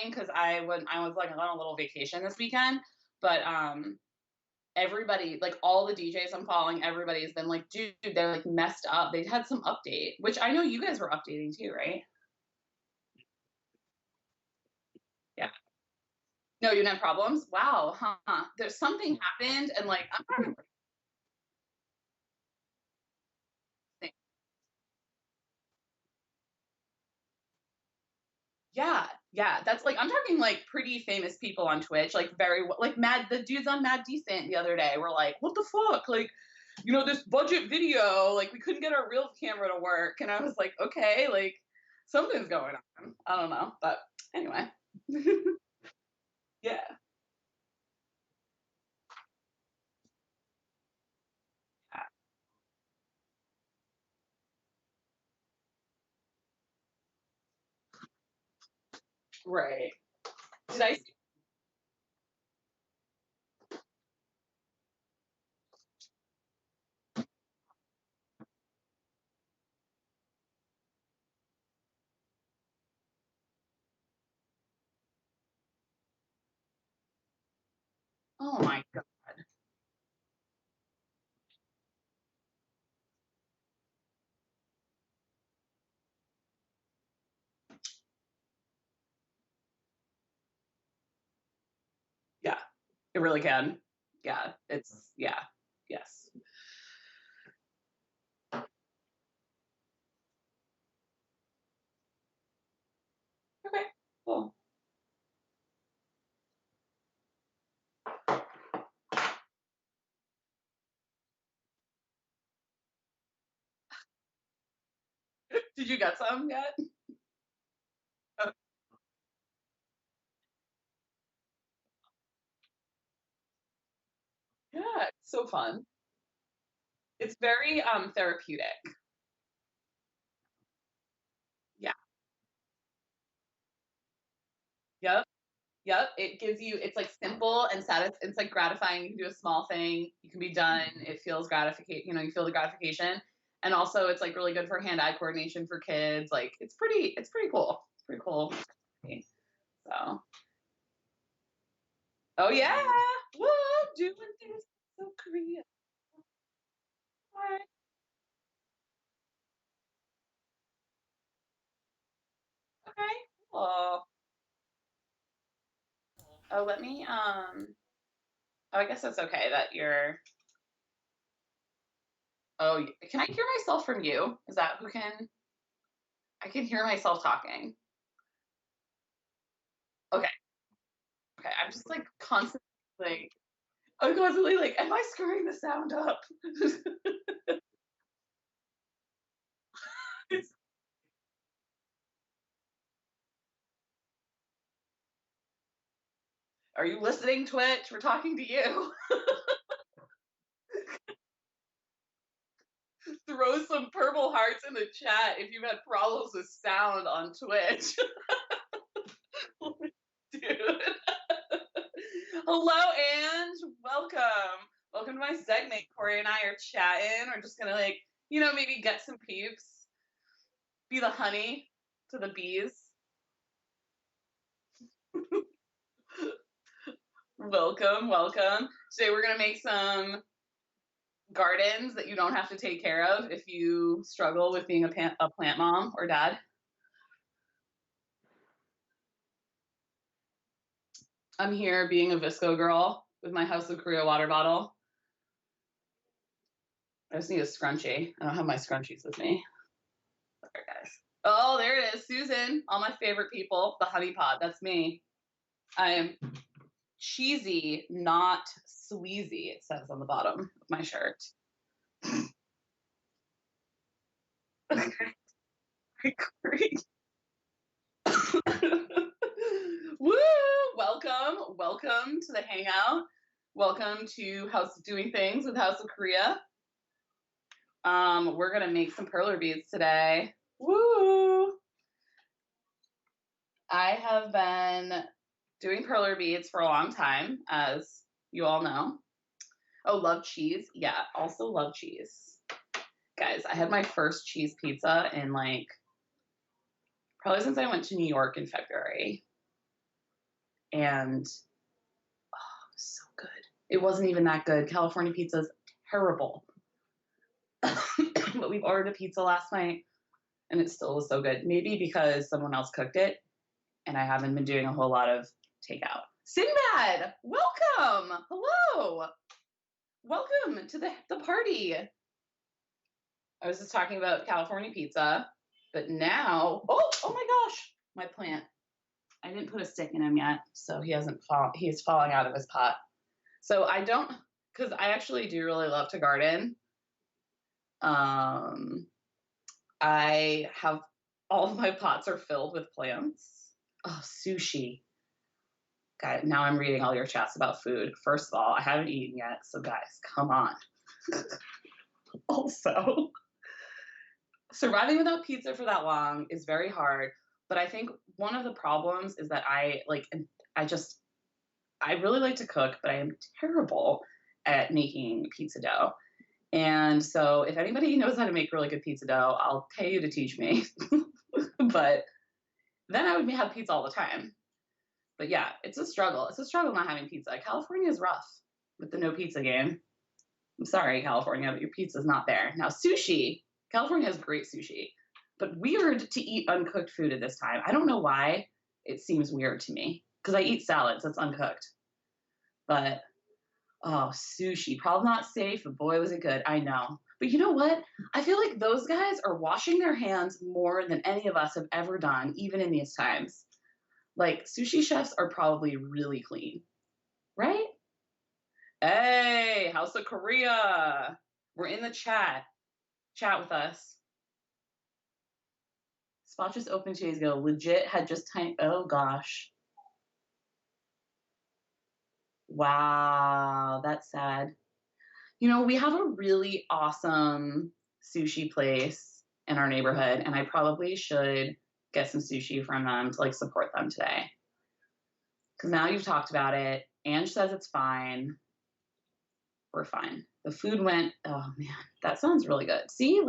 because I was like on a little vacation this weekend, but everybody, like all the DJs I'm following, everybody's been like, dude, they're like messed up. They had some update, which I know you guys were updating too, right? Yeah. No, you didn't have problems? Wow, huh? There's something happened, and like I'm trying to think. Yeah, yeah. That's like I'm talking like pretty famous people on Twitch, like like Mad. The dudes on Mad Decent the other day were like, "What the fuck?" Like, this budget video, like we couldn't get our real camera to work, and I was like, "Okay, like something's going on." I don't know, but anyway, yeah, yeah, right. Did I? Oh my god. Yeah, it really can. Yeah, it's yeah, yes. Okay, cool. Did you get some yet? Oh, yeah, it's so fun. It's very therapeutic. Yeah. Yep. Yep. It gives you it's like simple and it's like gratifying. You can do a small thing, you can be done. It feels gratification, you feel the gratification. And also it's like really good for hand-eye coordination for kids. Like it's pretty cool. It's pretty cool. So oh yeah. Woo, doing things so Korea. Okay. Cool. Oh, let me oh, I guess it's okay that you're oh, can I hear myself from you? Is that who can I can hear myself talking. Okay. Okay. Like I'm constantly like, am I screwing the sound up? Are you listening, Twitch? We're talking to you. Throw some purple hearts in the chat if you've had problems with sound on Twitch. Dude. Hello, and welcome. Welcome to my segment. Corey and I are chatting. We're just gonna like, maybe get some peeps, be the honey to the bees. Welcome, welcome. Today we're gonna make some gardens that you don't have to take care of if you struggle with being a plant mom or dad. I'm here being a Visco girl with my House of Korea water bottle. I just need a scrunchie. I don't have my scrunchies with me. Sorry, guys. Oh, there it is. Susan, all my favorite people. The honey pot. That's me. I am cheesy, not sleazy, it says on the bottom of my shirt. Great. Woo! Welcome. Welcome to the hangout. Welcome to House Doing Things with House of Korea. We're gonna make some perler beads today. Woo! I have been doing perler beads for a long time, as you all know. Oh, love cheese. Yeah, also love cheese. Guys, I had my first cheese pizza in like probably since I went to New York in February. and so good. It wasn't even that good. California pizza's terrible. But we've ordered a pizza last night and it still was so good. Maybe because someone else cooked it and I haven't been doing a whole lot of takeout. Sinbad, welcome. Hello. Welcome to the party. I was just talking about California pizza, but now, oh my gosh, my plant. I didn't put a stick in him yet, so he's falling out of his pot. So because I actually do really love to garden. I have all of my pots are filled with plants. Oh, sushi. God, now I'm reading all your chats about food. First of all, I haven't eaten yet, so guys, come on. Also, surviving without pizza for that long is very hard, but I think one of the problems is that I really like to cook, but I am terrible at making pizza dough. And so if anybody knows how to make really good pizza dough, I'll pay you to teach me. But then I would have pizza all the time. But yeah, it's a struggle. It's a struggle not having pizza. California is rough with the no pizza game. I'm sorry, California, but your pizza's not there. Now, sushi. California has great sushi, but weird to eat uncooked food at this time. I don't know why it seems weird to me because I eat salads that's uncooked. But oh, sushi, probably not safe, but boy, was it good. I know. But you know what? I feel like those guys are washing their hands more than any of us have ever done, even in these times. Like, sushi chefs are probably really clean, right? Hey, House of Correia. We're in the chat. Chat with us. Spot just opened 2 days ago. Legit had just time. Oh, gosh. Wow, that's sad. You know, we have a really awesome sushi place in our neighborhood, and I probably should get some sushi from them to support them today. Because now you've talked about it. Ange says it's fine. We're fine. The food went, oh man, that sounds really good. See,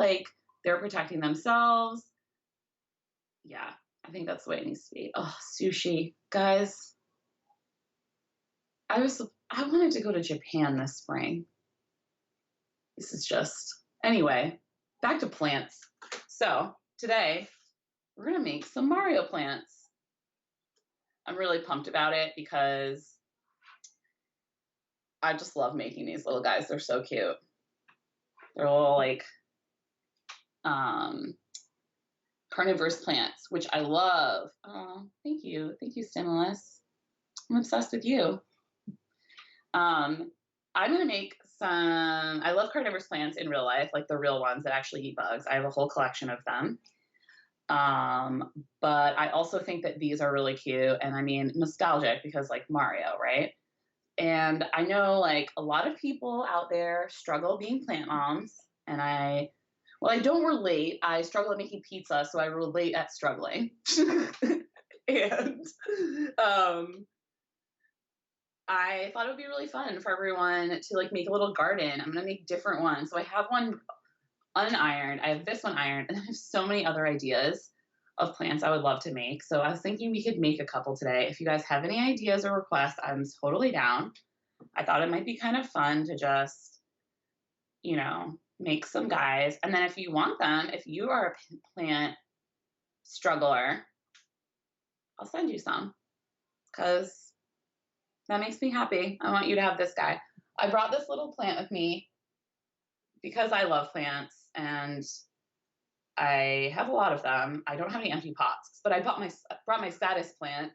they're protecting themselves. Yeah, I think that's the way it needs to be. Oh, sushi. Guys, I wanted to go to Japan this spring. This is just, anyway, back to plants. So today we're going to make some Mario plants. I'm really pumped about it because I just love making these little guys. They're so cute. They're little carnivorous plants, which I love. Oh, thank you. Thank you, Stimulus. I'm obsessed with you. I'm going to make I love carnivorous plants in real life, like the real ones that actually eat bugs. I have a whole collection of them. But I also think that these are really cute and I mean, nostalgic because Mario, right? And I know a lot of people out there struggle being plant moms and I don't relate. I struggle at making pizza, so I relate at struggling. And I thought it would be really fun for everyone to make a little garden. I'm going to make different ones. So I have one unironed. I have this one ironed, and I have so many other ideas of plants I would love to make. So I was thinking we could make a couple today. If you guys have any ideas or requests, I'm totally down. I thought it might be kind of fun to just, make some guys. And then if you want them, if you are a plant struggler, I'll send you some because that makes me happy. I want you to have this guy. I brought this little plant with me because I love plants and I have a lot of them. I don't have any empty pots, but I brought my status plant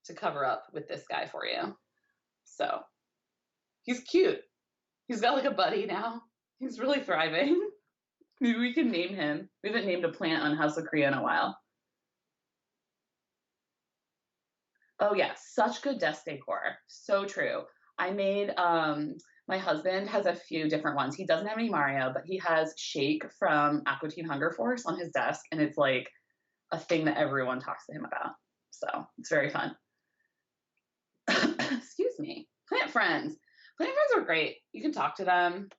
to cover up with this guy for you. So he's cute. He's got a buddy now. He's really thriving. Maybe we can name him. We haven't named a plant on House of Correia in a while. Oh yeah, such good desk decor. So true. I made, my husband has a few different ones. He doesn't have any Mario, but he has Shake from Aqua Teen Hunger Force on his desk, and it's a thing that everyone talks to him about. So it's very fun. Excuse me. Plant friends. Plant friends are great. You can talk to them.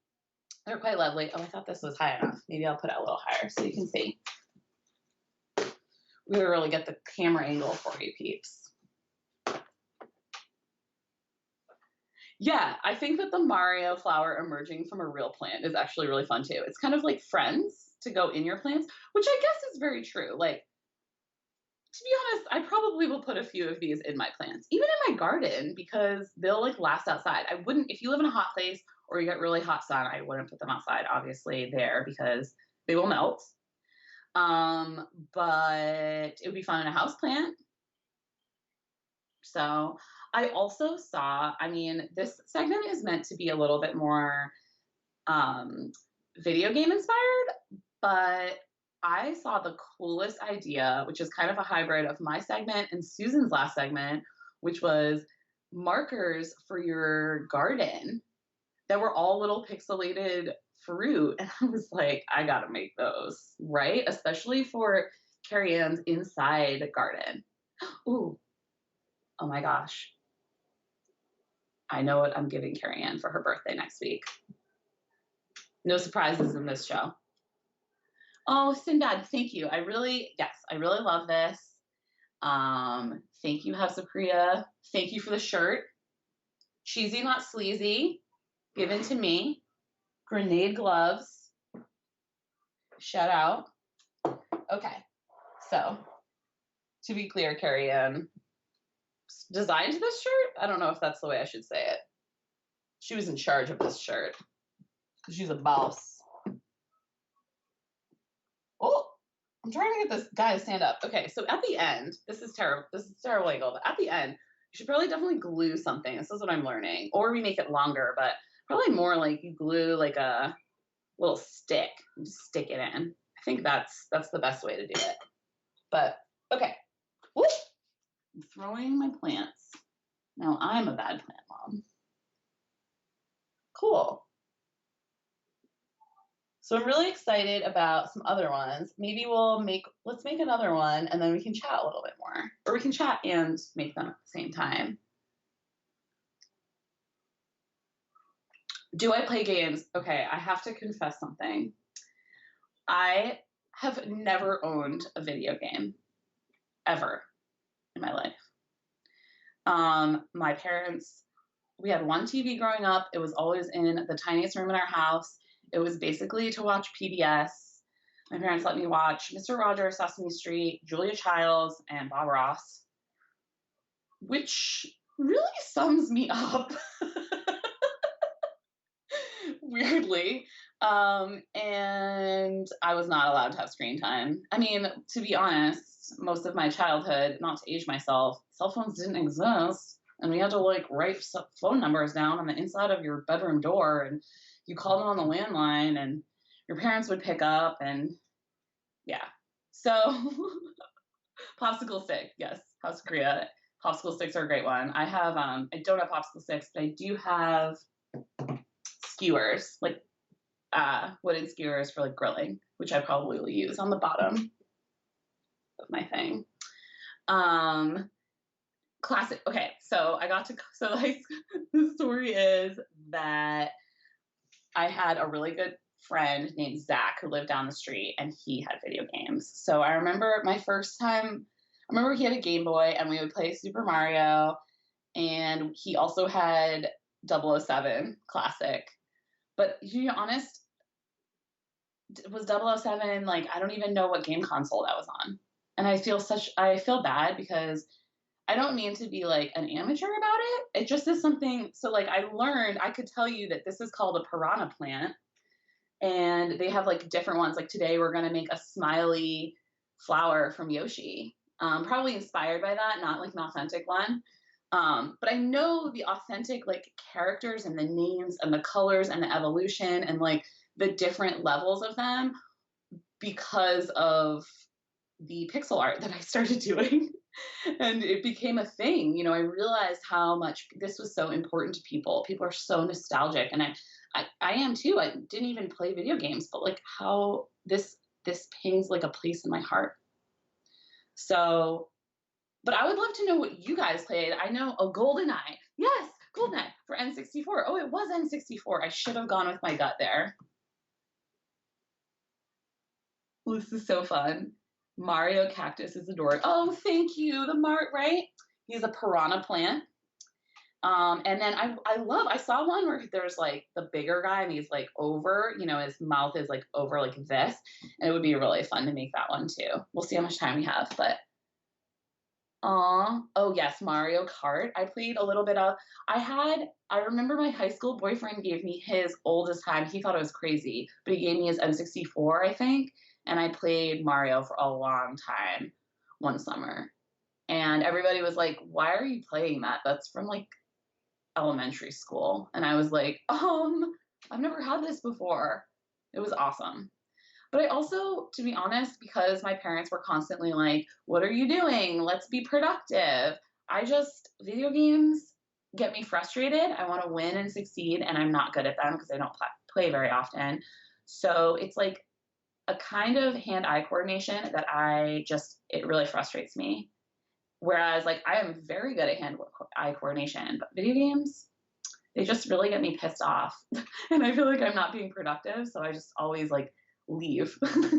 They're quite lovely. Oh, I thought this was high enough. Maybe I'll put it a little higher so you can see. We will really get the camera angle for you peeps. Yeah, I think that the Mario flower emerging from a real plant is actually really fun too. It's kind of like friends to go in your plants, which I guess is very true. Like, to be honest, I probably will put a few of these in my plants, even in my garden, because they'll like last outside. I wouldn't, if you live in a hot place or you get really hot sun, I wouldn't put them outside, obviously, there because they will melt. But it would be fun in a house plant. So I also saw, I mean, this segment is meant to be a little bit more um, video game inspired, but I saw the coolest idea, which is kind of a hybrid of my segment and Susan's last segment, which was markers for your garden that were all little pixelated fruit. And I was like, I gotta make those, right? Especially for Carrie Ann's inside garden. Ooh, oh my gosh. I know what I'm giving Carrie Ann for her birthday next week. No surprises in this show. Oh, Sinbad, thank you. Yes, I really love this. Thank you, House of Korea. Thank you for the shirt. Cheesy, not sleazy. Given to me. Grenade gloves. Shout out. Okay, so to be clear, Carrie Ann designed this shirt. I don't know if that's the way I should say it. She was in charge of this shirt because she's a boss. Oh, I'm trying to get this guy to stand up. Okay, so at the end, this is terrible. This is a terrible angle, but at the end, you should probably definitely glue something. This is what I'm learning. Or we make it longer, but probably more like you glue like a little stick and just stick it in. I think that's the best way to do it. But okay. Woo! I'm throwing my plants. Now I'm a bad plant mom. Cool. So I'm really excited about some other ones. Maybe let's make another one and then we can chat a little bit more. Or we can chat and make them at the same time. Do I play games? Okay, I have to confess something. I have never owned a video game ever in my life. My parents, we had one TV growing up. It was always in the tiniest room in our house. It was basically to watch PBS. My parents let me watch Mr. Rogers, Sesame Street, Julia Childs, and Bob Ross, which really sums me up. Weirdly. And I was not allowed to have screen time. I mean, to be honest, most of my childhood, not to age myself, cell phones didn't exist. And we had to like write phone numbers down on the inside of your bedroom door, and you called them on the landline, and your parents would pick up, and yeah. So, popsicle stick, yes, House of Korea. Popsicle sticks are a great one. I don't have popsicle sticks, but I do have skewers, like wooden skewers for like grilling, which I probably will use on the bottom of my thing. Classic. Okay, so the story is that I had a really good friend named Zach who lived down the street, and he had video games. So I remember my first time. I remember he had a Game Boy, and we would play Super Mario, and he also had 007 Classic. But to be honest, was 007 like I don't even know what game console that was on. And I feel bad because I don't mean to be like an amateur about it. It just is something. So like I could tell you that this is called a piranha plant, and they have like different ones. Like today we're gonna make a smiley flower from Yoshi. Probably inspired by that, not like an authentic one. But I know the authentic like characters and the names and the colors and the evolution and like the different levels of them because of the pixel art that I started doing. And it became a thing. You know, I realized how much this was so important to people. People are so nostalgic, and I am too. I didn't even play video games, but like how this pings like a place in my heart. So, but I would love to know what you guys played. I know a GoldenEye. Yes, GoldenEye for N64. Oh, it was N64. I should have gone with my gut there. This is so fun. Mario Cactus is adorable. Oh, thank you. Right? He's a piranha plant. And then I saw one where there's like the bigger guy and he's like over, his mouth is like over like this. And it would be really fun to make that one too. We'll see how much time we have, but oh yes, Mario Kart. I played a little bit of, I remember my high school boyfriend gave me his oldest time. He thought it was crazy, but he gave me his N64, I think. And I played Mario for a long time one summer. And everybody was like, why are you playing that? That's from like elementary school. And I was like, I've never had this before. It was awesome. But I also, to be honest, because my parents were constantly like, what are you doing? Let's be productive. Video games get me frustrated. I want to win and succeed, and I'm not good at them because I don't play very often. So it's like a kind of hand-eye coordination that it really frustrates me. Whereas, like, I am very good at hand-eye coordination, but video games, they just really get me pissed off. And I feel like I'm not being productive, so I just always, like, leave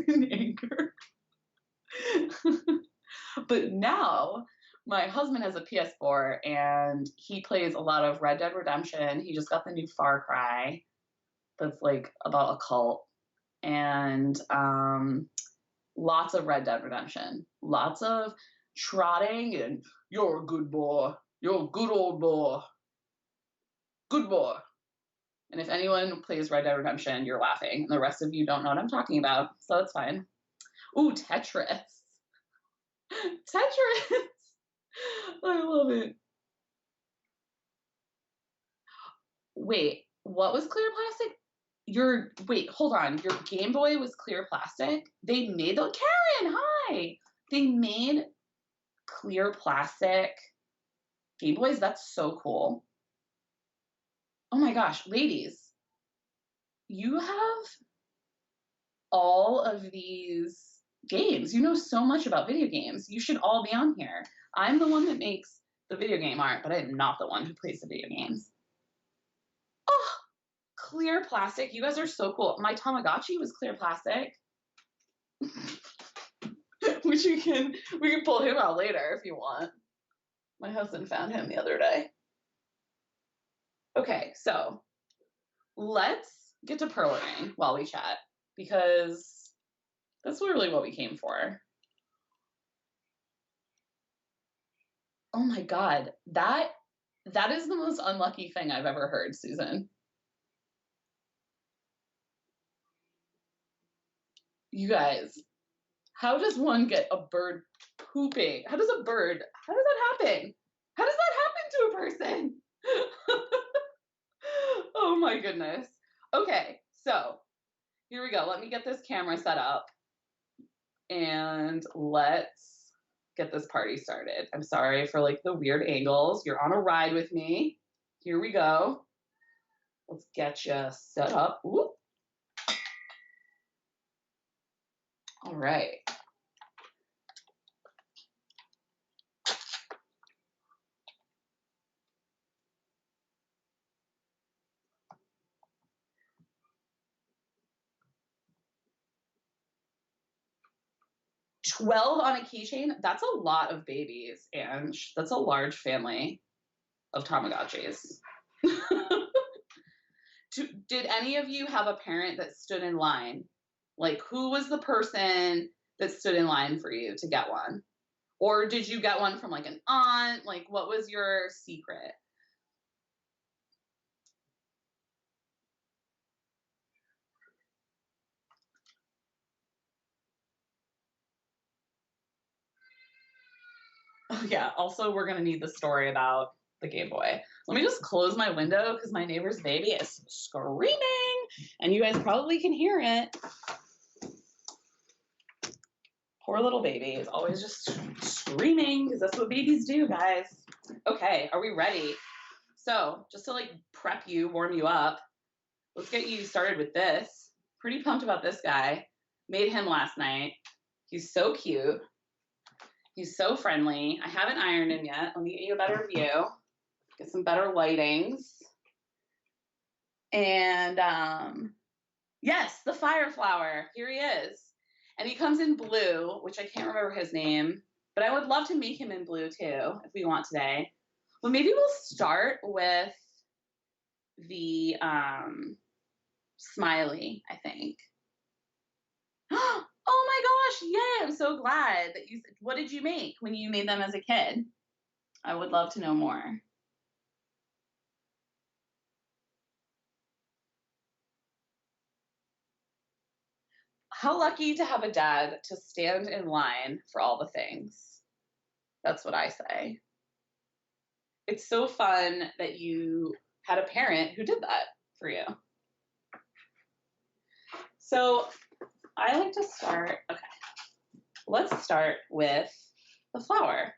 in anger. But now, my husband has a PS4, and he plays a lot of Red Dead Redemption. He just got the new Far Cry that's, like, about a cult. And lots of Red Dead Redemption. Lots of trotting and you're a good boy. You're a good old boy. Good boy. And if anyone plays Red Dead Redemption, you're laughing. And the rest of you don't know what I'm talking about. So it's fine. Ooh, Tetris. Tetris. I love it. Wait, what was clear plastic? Wait, hold on. Your Game Boy was clear plastic? They made the Karen, hi. They made clear plastic Game Boys. That's so cool. Oh my gosh, ladies, you have all of these games. You know so much about video games. You should all be on here. I'm the one that makes the video game art, but I'm not the one who plays the video games. Oh, clear plastic. You guys are so cool. My Tamagotchi was clear plastic. Which we can pull him out later if you want. My husband found him the other day. Okay, so let's get to perlering while we chat, because that's really what we came for. Oh my God, that is the most unlucky thing I've ever heard, Susan. You guys, how does one get a bird pooping? How does that happen? How does that happen to a person? Oh my goodness. Okay, so here we go. Let me get this camera set up and let's get this party started. I'm sorry for like the weird angles. You're on a ride with me. Here we go. Let's get you set up. Whoop. All right. $12 on a keychain, that's a lot of babies, and that's a large family of Tamagotchis. Did any of you have a parent that stood in line? Like, who was the person that stood in line for you to get one? Or did you get one from like an aunt? Like, what was your secret? Oh, yeah. Also, we're going to need the story about the Game Boy. Let me just close my window because my neighbor's baby is screaming and you guys probably can hear it. Poor little baby is always just screaming because that's what babies do, guys. Okay, are we ready? So just to like prep you, warm you up, let's get you started with this. Pretty pumped about this guy. Made him last night. He's so cute. He's so friendly. I haven't ironed him yet. Let me get you a better view. Get some better lightings. And yes, the fire flower. Here he is. And he comes in blue, which I can't remember his name, but I would love to make him in blue too if we want today. Well, maybe we'll start with the smiley, I think. Oh my gosh, yay, I'm so glad that what did you make when you made them as a kid? I would love to know more. How lucky to have a dad to stand in line for all the things. That's what I say. It's so fun that you had a parent who did that for you. So I like to start, okay, let's start with the flower.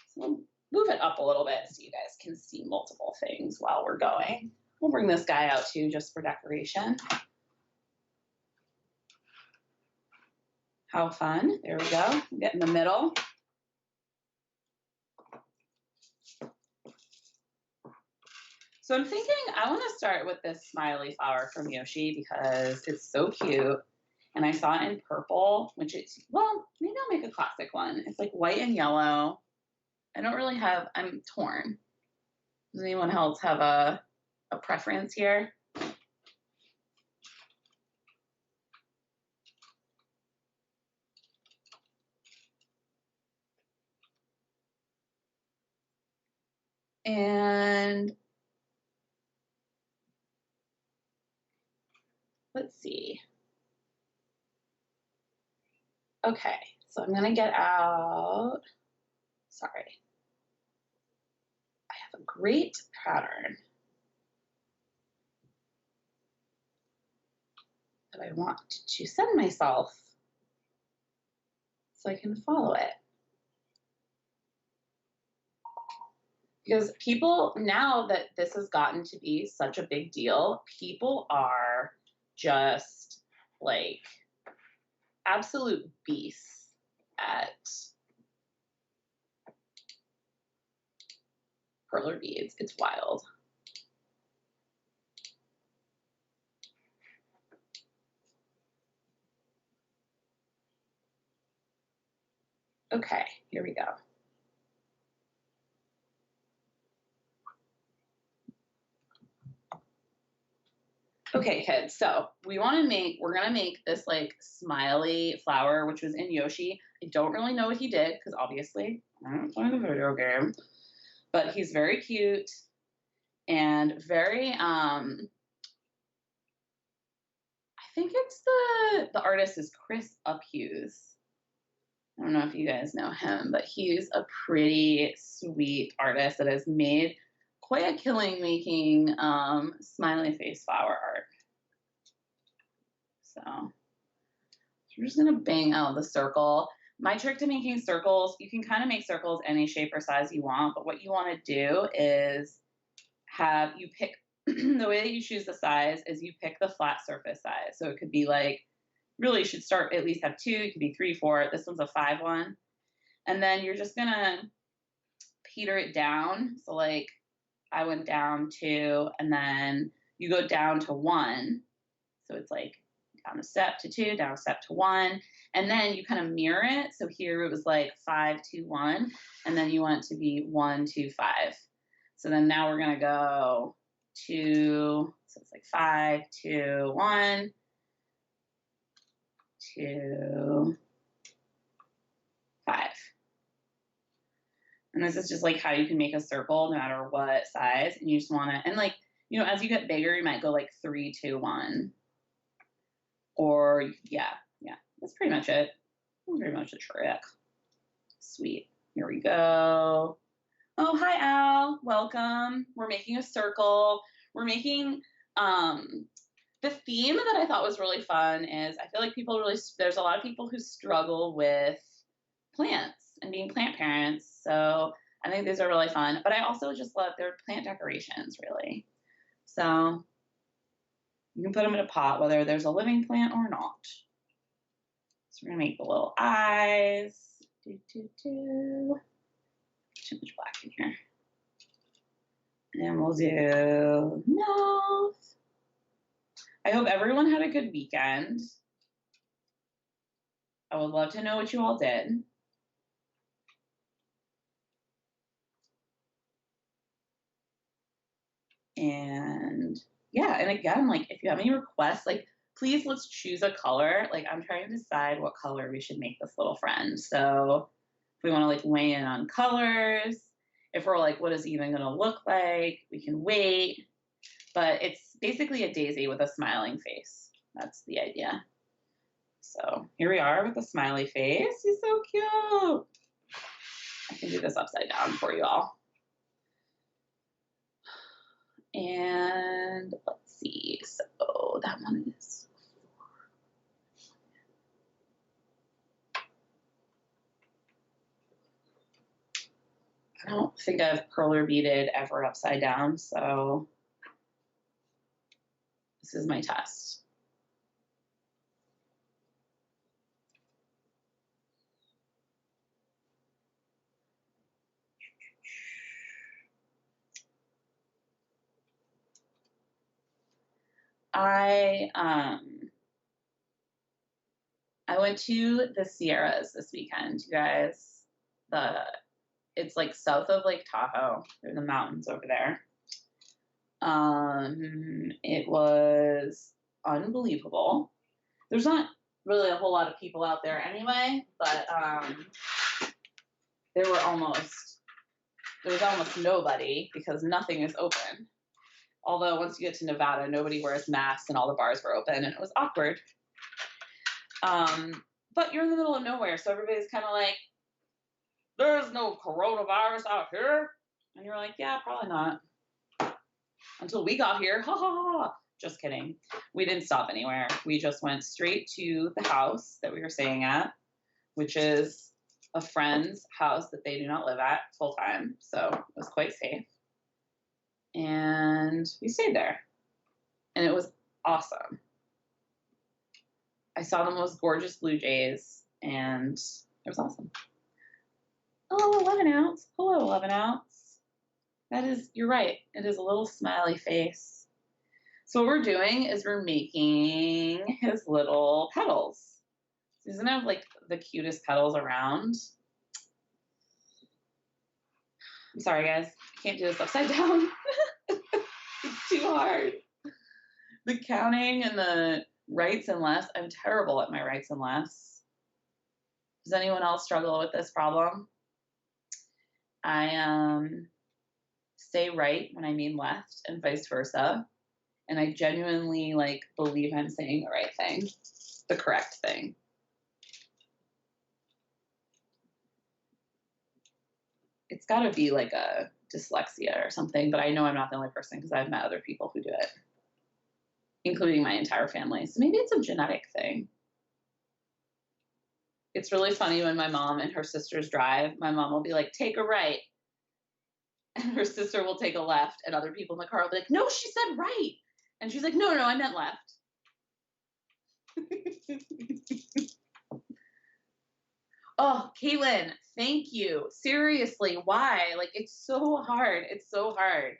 So we'll move it up a little bit so you guys can see multiple things while we're going. We'll bring this guy out too just for decoration. How fun. There we go. Get in the middle. So I'm thinking I want to start with this smiley flower from Yoshi because it's so cute. And I saw it in purple, which it's, well, maybe I'll make a classic one. It's like white and yellow. I don't really have, I'm torn. Does anyone else have a preference here? And let's see. Okay, so I'm gonna get out, sorry. I have a great pattern that I want to send myself so I can follow it. Because people, now that this has gotten to be such a big deal, people are just like absolute beasts at perler beads. It's wild. Okay, here we go. Okay, kids, so we're gonna make this like smiley flower, which was in Yoshi. I don't really know what he did, because obviously I don't play the video game, but he's very cute and very, I think it's the artist is Chris Uphughes. I don't know if you guys know him, but he's a pretty sweet artist that has made quite a killing making smiley face flower art. So we're just gonna bang out the circle. My trick to making circles, you can kind of make circles any shape or size you want, but what you want to do is you pick the way that you choose the size is you pick the flat surface size. So it could be like, really you should start at least have 2, it could be 3, 4. This one's a 5 one. And then you're just gonna peter it down. So like I went down 2 and then you go down to 1. So it's like down a step to 2, down a step to 1. And then you kind of mirror it. So here it was like 5, 2, 1. And then you want it to be 1, 2, 5. So then now we're gonna go 2, so it's like 5, 2, 1, 2, 5. And this is just like how you can make a circle no matter what size. And you just want to, and like, you know, as you get bigger, you might go like 3, 2, 1. Or yeah, that's pretty much it. Pretty much a trick. Sweet. Here we go. Oh, hi, Al. Welcome. We're making a circle. We're making, the theme that I thought was really fun is I feel like there's a lot of people who struggle with plants and being plant parents. So I think these are really fun. But I also just love their plant decorations, really. So you can put them in a pot, whether there's a living plant or not. So we're going to make the little eyes. Too much black in here. And we'll do nose. I hope everyone had a good weekend. I would love to know what you all did. And yeah, and again, like if you have any requests, like please let's choose a color. Like I'm trying to decide what color we should make this little friend. So if we want to like weigh in on colors, if we're like, what is it even going to look like? We can wait. But it's basically a daisy with a smiling face. That's the idea. So here we are with a smiley face. He's so cute. I can do this upside down for you all. And let's see. So that one is. I don't think I've perler beaded ever upside down, so this is my test. I went to the Sierras this weekend, you guys. It's like south of Lake Tahoe. There's the mountains over there. It was unbelievable. There's not really a whole lot of people out there anyway, but there was almost nobody because nothing is open. Although once you get to Nevada, nobody wears masks and all the bars were open and it was awkward. But you're in the middle of nowhere, so everybody's kind of like, there's no coronavirus out here. And you're like, yeah, probably not. Until we got here. Ha ha ha. Just kidding. We didn't stop anywhere. We just went straight to the house that we were staying at, which is a friend's house that they do not live at full time. So it was quite safe. And we stayed there. And it was awesome. I saw the most gorgeous blue jays, and it was awesome. Oh, 11 ounce. Hello, 11 ounce. That is, you're right. It is a little smiley face. So what we're doing is we're making his little petals. He's gonna have like the cutest petals around. I'm sorry, guys. I can't do this upside down. It's too hard. The counting and the rights and lefts. I'm terrible at my rights and lefts. Does anyone else struggle with this problem? I say right when I mean left and vice versa. And I genuinely like believe I'm saying the right thing, the correct thing. It's got to be like a dyslexia or something, but I know I'm not the only person because I've met other people who do it, including my entire family. So maybe it's a genetic thing. It's really funny when my mom and her sisters drive. My mom will be like, take a right. And her sister will take a left. And other people in the car will be like, no, she said right. And she's like, no, I meant left. Oh, Caitlin, thank you. Seriously, why? Like, it's so hard. It's so hard.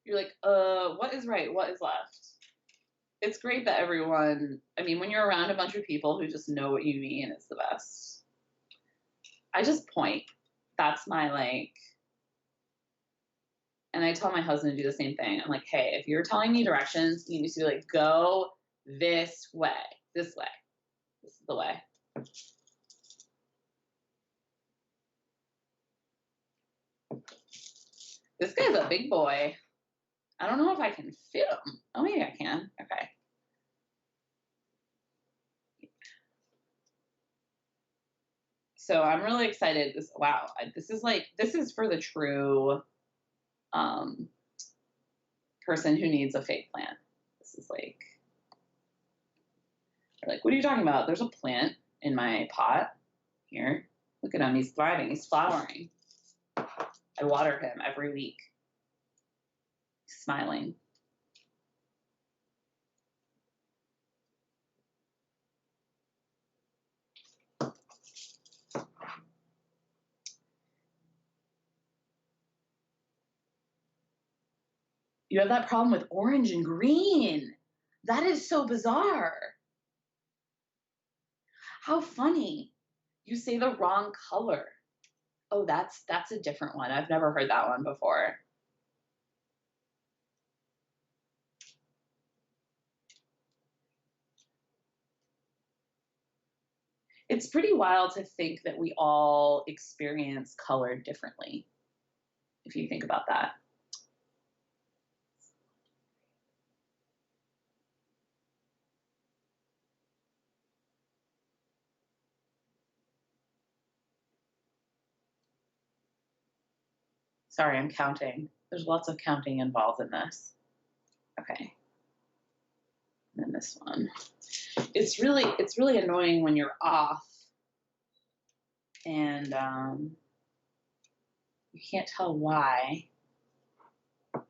You're like, what is right? What is left? It's great that everyone, I mean, when you're around a bunch of people who just know what you mean, it's the best. I just point. That's my like, and I tell my husband to do the same thing. I'm like, hey, if you're telling me directions, you need to be like, go this way. This way. This is the way. This guy's a big boy. I don't know if I can fit him. Oh, maybe I can. Okay. So I'm really excited. This is for the true person who needs a fake plant. This is like, they're like, what are you talking about? There's a plant in my pot here. Look at him. He's thriving. He's flowering. I water him every week. He's smiling. You have that problem with orange and green. That is so bizarre. How funny. You say the wrong color. Oh, that's a different one. I've never heard that one before. It's pretty wild to think that we all experience color differently, if you think about that. Sorry, I'm counting. There's lots of counting involved in this. Okay. And then this one. It's really annoying when you're off and you can't tell why. I'm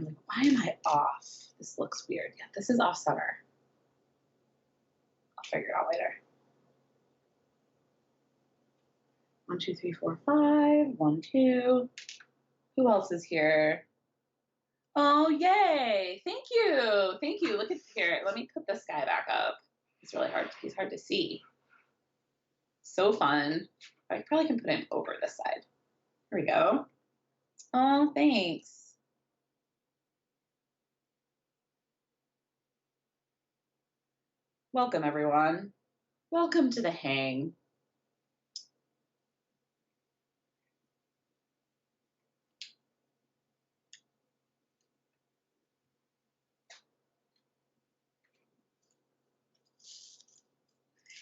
like, why am I off? This looks weird. Yeah, this is off center. I'll figure it out later. 1, 2, 3, 4, 5. 1, 2. Who else is here? Oh, yay. Thank you. Thank you. Look at here. Let me put this guy back up. It's really hard. He's hard to see. So fun. I probably can put him over this side. Here we go. Oh, thanks. Welcome, everyone. Welcome to the hang.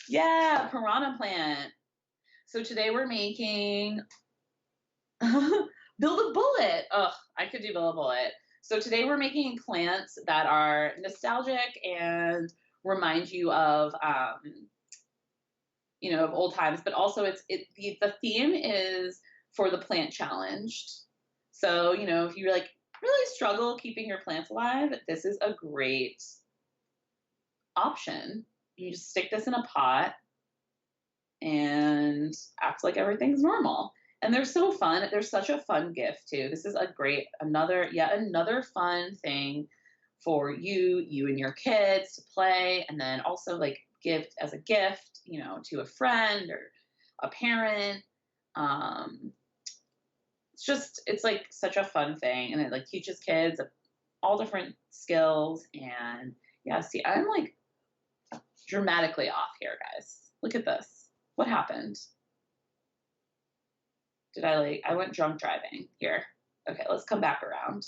Yeah, piranha plant. So today we're making build a bullet. Ugh, I could do build a bullet. So today we're making plants that are nostalgic and remind you of of old times, but also the theme is for the plant challenged. So, if you like really struggle keeping your plants alive, this is a great option. You just stick this in a pot and act like everything's normal. And they're so fun. They're such a fun gift too. This is a great another fun thing for you and your kids to play, and then also like give as a gift, to a friend or a parent. It's like such a fun thing, and it like teaches kids all different skills. And yeah, see, I'm like dramatically off here, guys. Look at this. What happened? I went drunk driving here. Okay, let's come back around.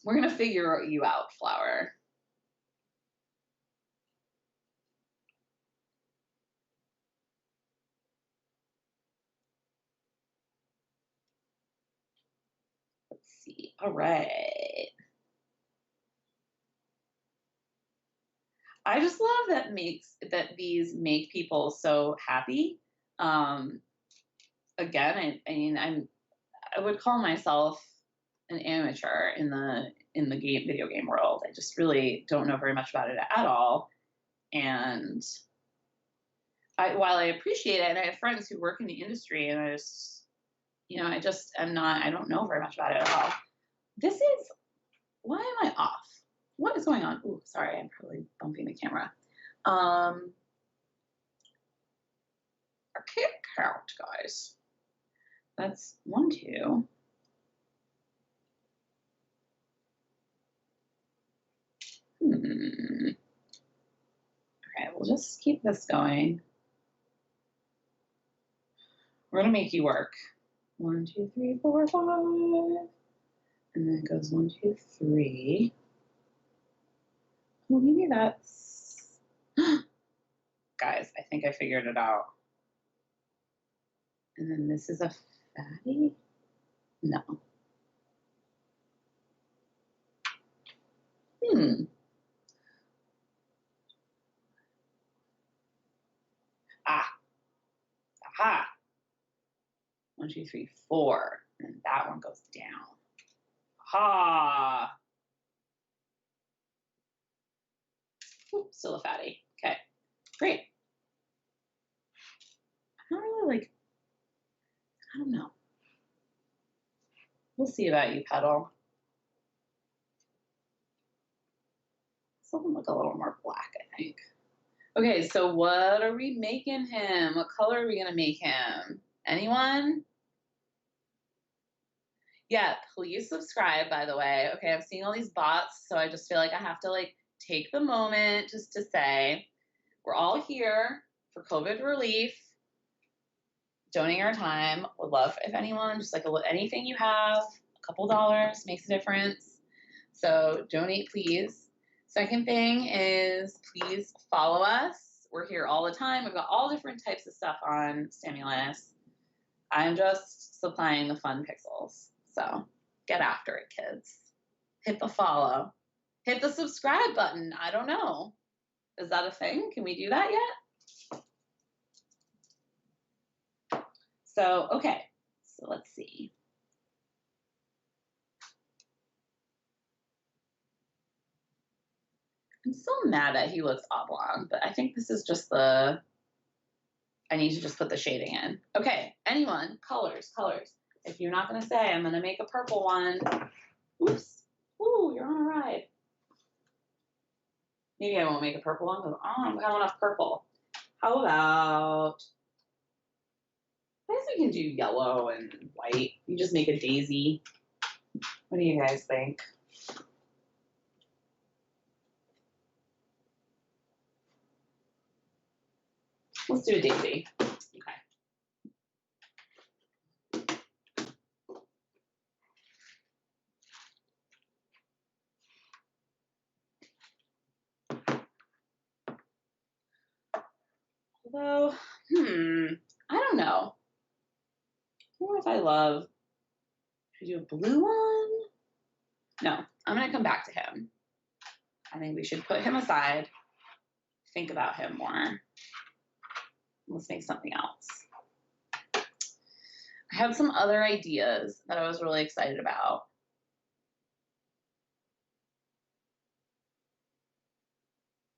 We're going to figure you out, Flower. Let's see. All right. I just love that these make people so happy. Um, Again, I mean, I would call myself an amateur in the video game world. I just really don't know very much about it at all. And while I appreciate it, and I have friends who work in the industry, and I just am not. I don't know very much about it at all. This is why am I off? What is going on? Ooh, sorry, I'm probably bumping the camera. I can't count, guys. That's 1, 2. Okay, we'll just keep this going. We're gonna make you work. 1, 2, 3, 4, 5. And then it goes 1, 2, 3. Well, maybe that's guys, I think I figured it out. And then this is a fatty? No. Ah. Aha. 1, 2, 3, 4. And that one goes down. Ha. Oops, still a fatty. Okay. Great. I don't really I don't know. We'll see about you, Petal. Something look a little more black, I think. Okay, so what are we making him? What color are we gonna make him? Anyone? Yeah, please subscribe, by the way. Okay, I'm seeing all these bots, so I just feel like I have to like take the moment just to say we're all here for COVID relief, donating our time. Would love if anyone, just like anything you have, a couple dollars makes a difference. So donate, please. Second thing is please follow us. We're here all the time. We've got all different types of stuff on Stimulus. I'm just supplying the fun pixels. So get after it, kids. Hit the follow. Hit the subscribe button. I don't know. Is that a thing? Can we do that yet? So, okay. So let's see. I'm still mad that he looks oblong, but I think this is just I need to just put the shading in. Okay, anyone, colors. If you're not gonna say, I'm gonna make a purple one. Oops. Ooh, you're on a ride. Maybe I won't make a purple one because I don't have enough purple. How about, I guess we can do yellow and white. You just make a daisy. What do you guys think? Let's do a daisy. Okay. Although, I don't know. I don't know if I love, should we do a blue one? No, I'm going to come back to him. I think we should put him aside, think about him more. Let's make something else. I have some other ideas that I was really excited about.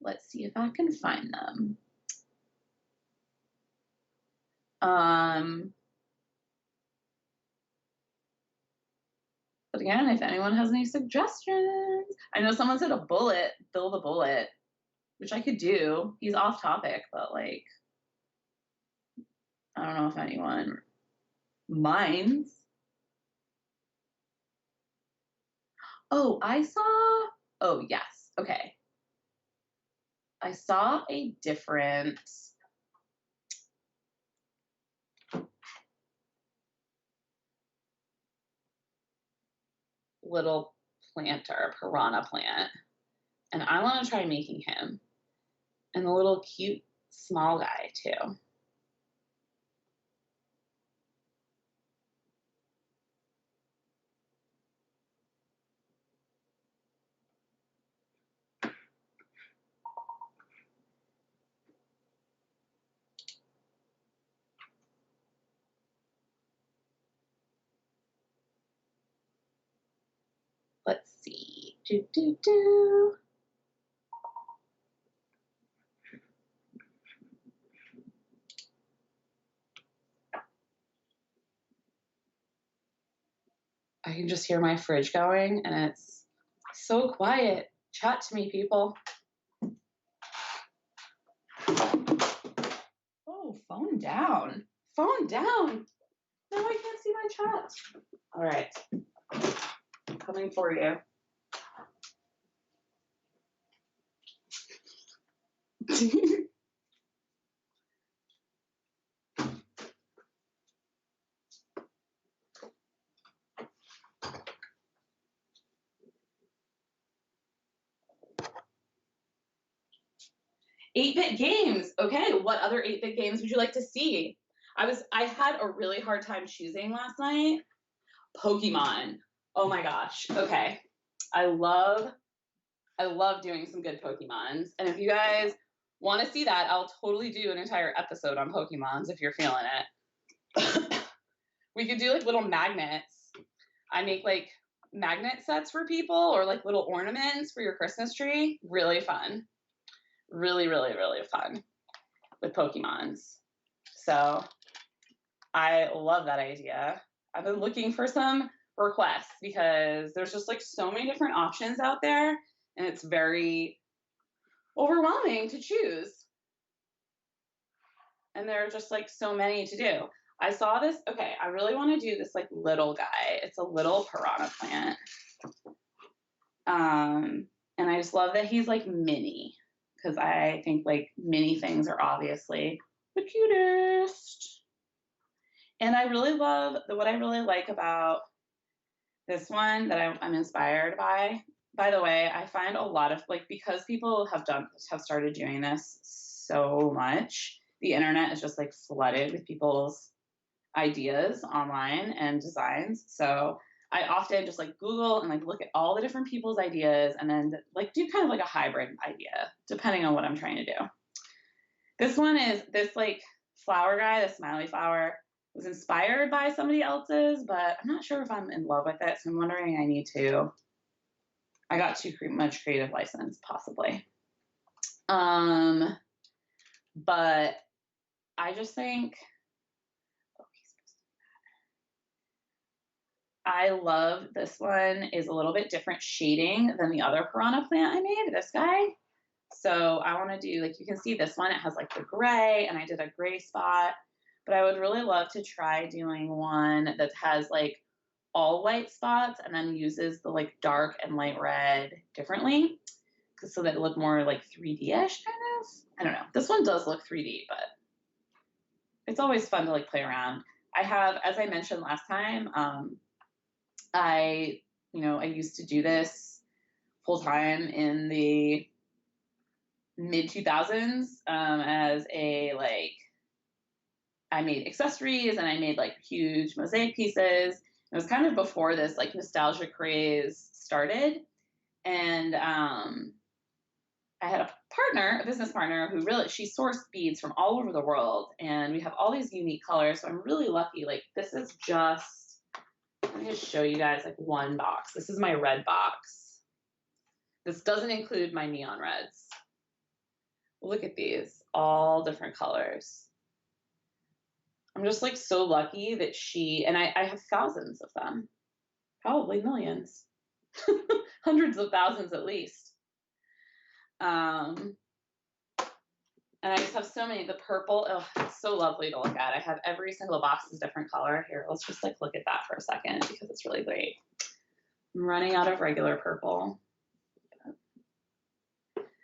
Let's see if I can find them. But again, if anyone has any suggestions, I know someone said a bullet, build a bullet, which I could do. He's off topic, but like, I don't know if anyone minds. Oh, oh, yes. Okay. I saw a different little planter, piranha plant, and I want to try making him. And a little cute small guy too. Let's see. I can just hear my fridge going, and it's so quiet. Chat to me, people. Oh, phone down. Phone down. Now I can't see my chat. All right. I'm coming for you. 8-bit games. Okay, what other 8-bit games would you like to see? I had a really hard time choosing last night. Pokemon. Oh my gosh. Okay. I love doing some good Pokemons. And if you guys want to see that, I'll totally do an entire episode on Pokemons if you're feeling it. We could do like little magnets. I make like magnet sets for people or like little ornaments for your Christmas tree. Really fun. Really, really, really fun with Pokemons. So I love that idea. I've been looking for some requests because there's just like so many different options out there and it's very overwhelming to choose. And there are just like so many to do. I saw this. Okay, I really want to do this like little guy. It's a little piranha plant. And I just love that he's like mini because I think like mini things are obviously the cutest. And I really love what I really like about this one that I'm inspired by. By the way, I find a lot of like because people have started doing this so much, the internet is just like flooded with people's ideas online and designs. So I often just like Google and like look at all the different people's ideas and then like do kind of like a hybrid idea depending on what I'm trying to do. This one is this like flower guy, the smiley flower, was inspired by somebody else's, but I'm not sure if I'm in love with it. So I'm wondering I got too much creative license possibly. But I just think I love this one is a little bit different shading than the other piranha plant I made, this guy. So I want to do, like, you can see this one, it has like the gray and I did a gray spot, but I would really love to try doing one that has like all white spots and then uses the like dark and light red differently so that it look more like 3D-ish kind of. I don't know. This one does look 3D, but it's always fun to like play around. I have, as I mentioned last time, I used to do this full time in the mid 2000s as a like I made accessories and I made like huge mosaic pieces. It was kind of before this like nostalgia craze started, and I had a business partner who really she sourced beads from all over the world, and we have all these unique colors. So I'm really lucky. Like this is just let me just show you guys like one box. This is my red box. This doesn't include my neon reds. Look at these, all different colors. I'm just like so lucky that I have thousands of them, probably millions, hundreds of thousands at least. And I just have so many. The purple, oh, it's so lovely to look at. I have every single box is different color. Here, let's just like look at that for a second because it's really great. I'm running out of regular purple.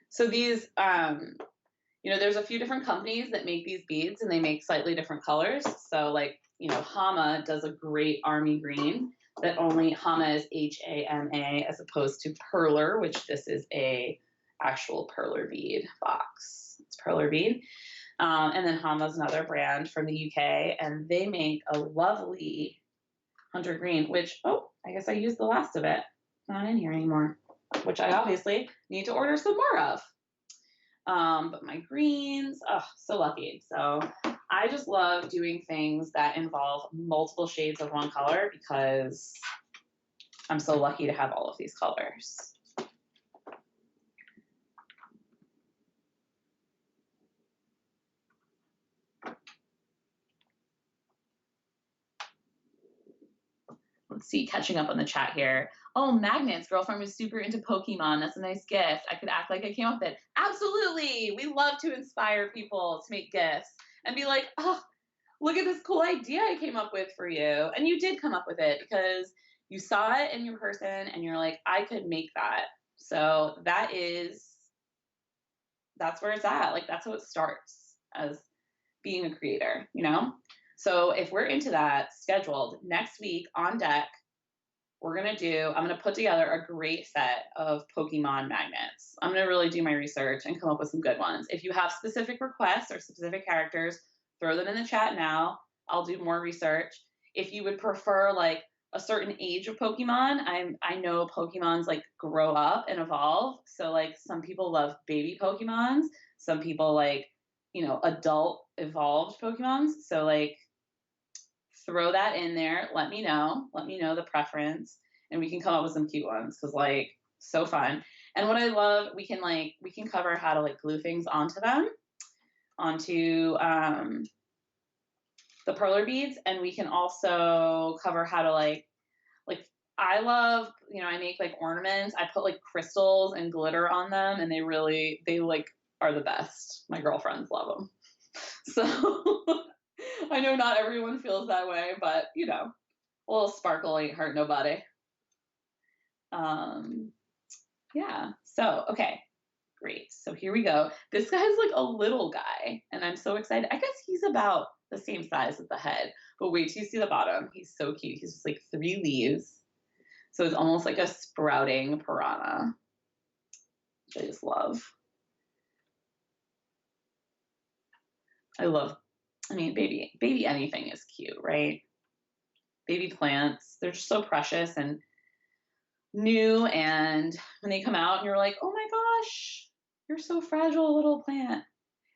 So these, there's a few different companies that make these beads and they make slightly different colors. So like, Hama does a great army green that only Hama is Hama as opposed to Perler, which this is a actual Perler bead box. It's Perler bead. And then Hama's another brand from the UK and they make a lovely hunter green, which, I guess I used the last of it. It's not in here anymore, which I obviously need to order some more of. But my greens, so lucky. So I just love doing things that involve multiple shades of one color because I'm so lucky to have all of these colors. Let's see, catching up on the chat here. Oh, magnets. Girlfriend was super into Pokemon. That's a nice gift. I could act like I came up with it. Absolutely. We love to inspire people to make gifts and be like, oh, look at this cool idea I came up with for you. And you did come up with it because you saw it in your person and you're like, I could make that. So that's where it's at. Like, that's how it starts as being a creator, So if we're into that, scheduled next week on deck, I'm going to put together a great set of Pokemon magnets. I'm going to really do my research and come up with some good ones. If you have specific requests or specific characters, throw them in the chat now. I'll do more research. If you would prefer like a certain age of Pokemon, I know Pokemons like grow up and evolve. So like some people love baby Pokemons. Some people like, adult evolved Pokemons. So like, throw that in there. Let me know the preference, and we can come up with some cute ones because like so fun. And what I love, we can cover how to like glue things onto the perler beads, and we can also cover how to like I love, I make like ornaments. I put like crystals and glitter on them, and they like are the best. My girlfriends love them. So I I know not everyone feels that way, but you know, a little sparkle ain't hurt nobody. Um, yeah. So, okay, great. So here we go. This guy's like a little guy, and I'm so excited. I guess he's about the same size as the head, but wait till you see the bottom. He's so cute. He's just like 3 leaves. So it's almost like a sprouting piranha, which I just love. I love, I mean, baby anything is cute, right? Baby plants, they're just so precious and new. And when they come out and you're like, oh my gosh, you're so fragile, little plant.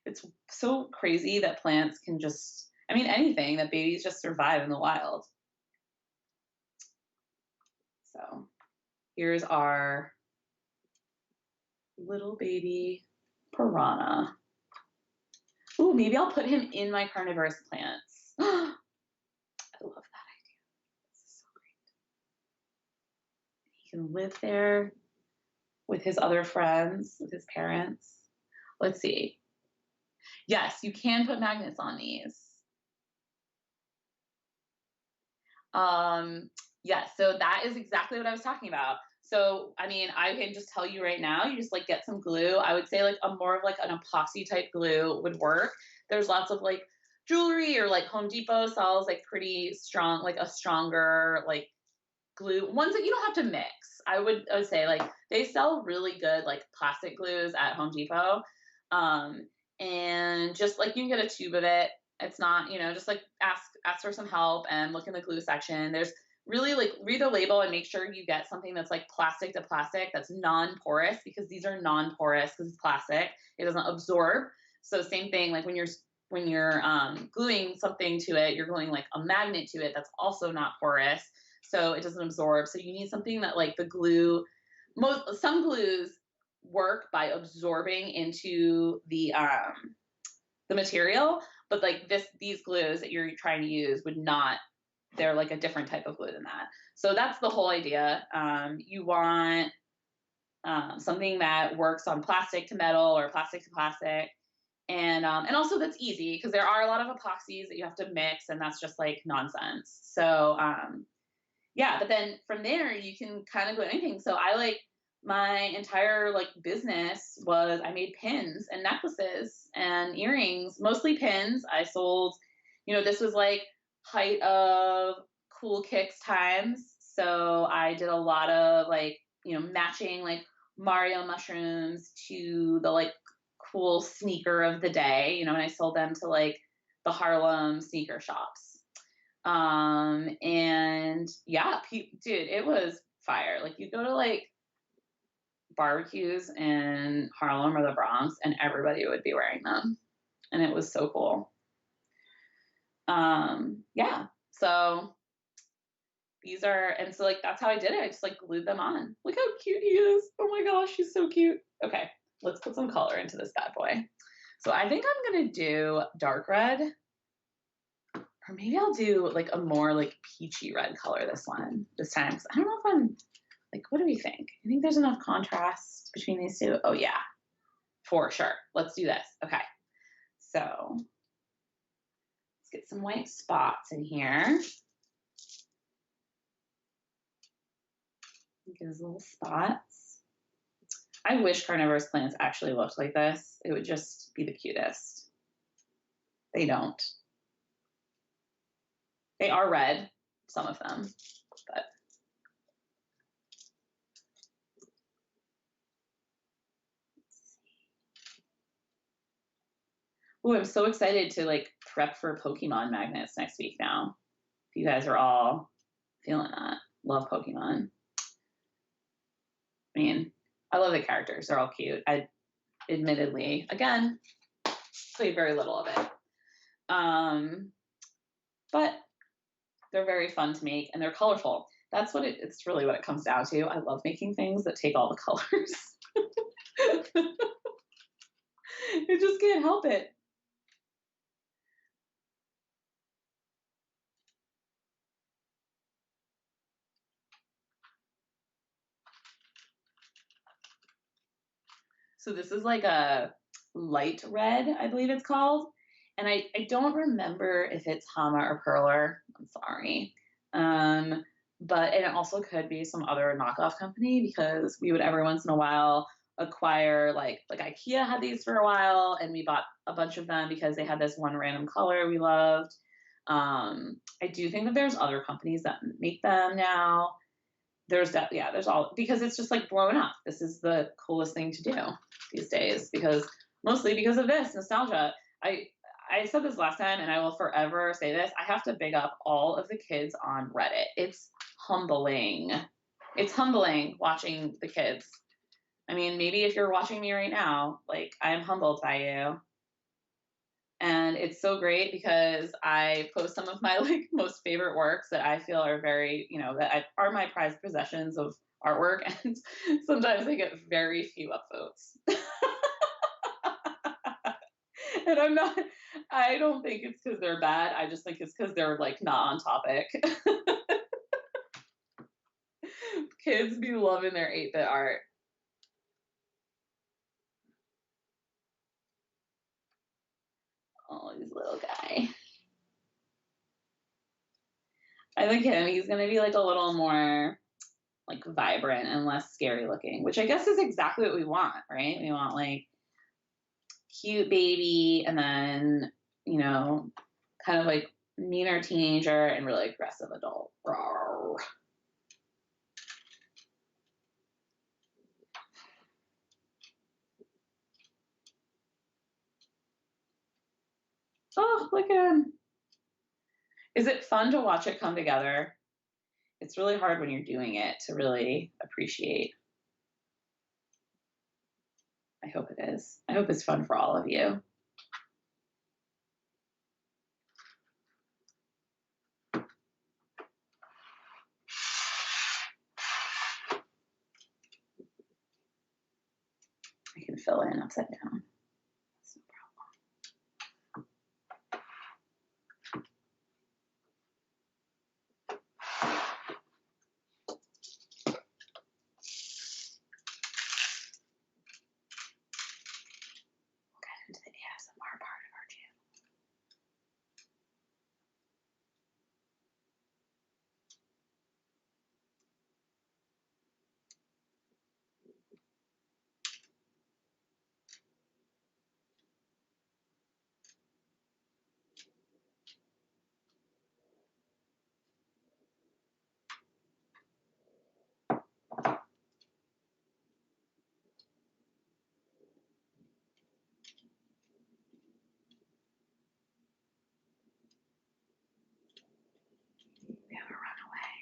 It's so crazy that plants can just, I mean, anything that babies just survive in the wild. So here's our little baby piranha. Ooh, maybe I'll put him in my carnivorous plants. I love that idea. This is so great. He can live there with his other friends, with his parents. Let's see. Yes, you can put magnets on these. Yes, so that is exactly what I was talking about. So, I mean, I can just tell you right now, you just like get some glue. I would say like a more of like an epoxy type glue would work. There's lots of like jewelry or like Home Depot sells like pretty strong, like a stronger like glue, ones that you don't have to mix. I would say like they sell really good like plastic glues at Home Depot. Um, and just like you can get a tube of it. It's not, you know, just like ask for some help and look in the glue section. There's really like read the label and make sure you get something that's like plastic to plastic that's non-porous, because these are non-porous because it's plastic. It doesn't absorb. So same thing like when you're gluing something to it, you're gluing like a magnet to it that's also not porous, so it doesn't absorb. So you need something that like the glue, some glues work by absorbing into the material, but like these glues that you're trying to use would not. They're like a different type of glue than that. So that's the whole idea. You want something that works on plastic to metal or plastic to plastic, and also that's easy because there are a lot of epoxies that you have to mix, and that's just like nonsense. So yeah, but then from there you can kind of go anything. So I like my entire like business was I made pins and necklaces and earrings, mostly pins. I sold, you know, this was like height of cool kicks times. So I did a lot of like, you know, matching like Mario mushrooms to the like cool sneaker of the day, you know, and I sold them to like the Harlem sneaker shops. And yeah, dude, it was fire. Like you go to like barbecues in Harlem or the Bronx and everybody would be wearing them. And it was so cool. Yeah. So these are, and so like that's how I did it. I just like glued them on. Look how cute he is. Oh my gosh, he's so cute. Okay, let's put some color into this bad boy. So I think I'm gonna do dark red, or maybe I'll do like a more like peachy red color this time. 'Cause I don't know if I'm like, what do we think? I think there's enough contrast between these two. Oh yeah, for sure. Let's do this. Okay. So let's get some white spots in here. Get his little spots. I wish carnivorous plants actually looked like this. It would just be the cutest. They don't. They are red, some of them, but oh, I'm so excited to like prep for Pokemon magnets next week now. If you guys are all feeling that. Love Pokemon. I mean, I love the characters. They're all cute. I admittedly, again, played very little of it. But they're very fun to make and they're colorful. That's what it's really what it comes down to. I love making things that take all the colors. I just can't help it. So this is like a light red, I believe it's called. And I don't remember if it's Hama or Perler. I'm sorry. Um, but and it also could be some other knockoff company because we would every once in a while acquire like IKEA had these for a while and we bought a bunch of them because they had this one random color we loved. I do think that there's other companies that make them now. There's that, yeah, there's all because it's just like blowing up. This is the coolest thing to do these days because mostly because of this nostalgia. I I said this last time and I will forever say this. I have to big up all of the kids on Reddit. It's humbling. It's humbling watching the kids. I mean, maybe if you're watching me right now, like I'm humbled by you. And it's so great because I post some of my like most favorite works that I feel are very, that are my prized possessions of artwork, and sometimes they get very few upvotes. And I don't think it's because they're bad. I just think it's because they're like not on topic. Kids be loving their 8-bit art. Oh, this little guy. I think he's gonna be like a little more like vibrant and less scary looking, which I guess is exactly what we want, right? We want like cute baby and then, you know, kind of like meaner teenager and really aggressive adult. Rawr. Oh, look at him. Is it fun to watch it come together? It's really hard when you're doing it to really appreciate. I hope it is. I hope it's fun for all of you. I can fill in upside down. That's no problem. We'll get into the ASMR part of our channel. We have a runaway.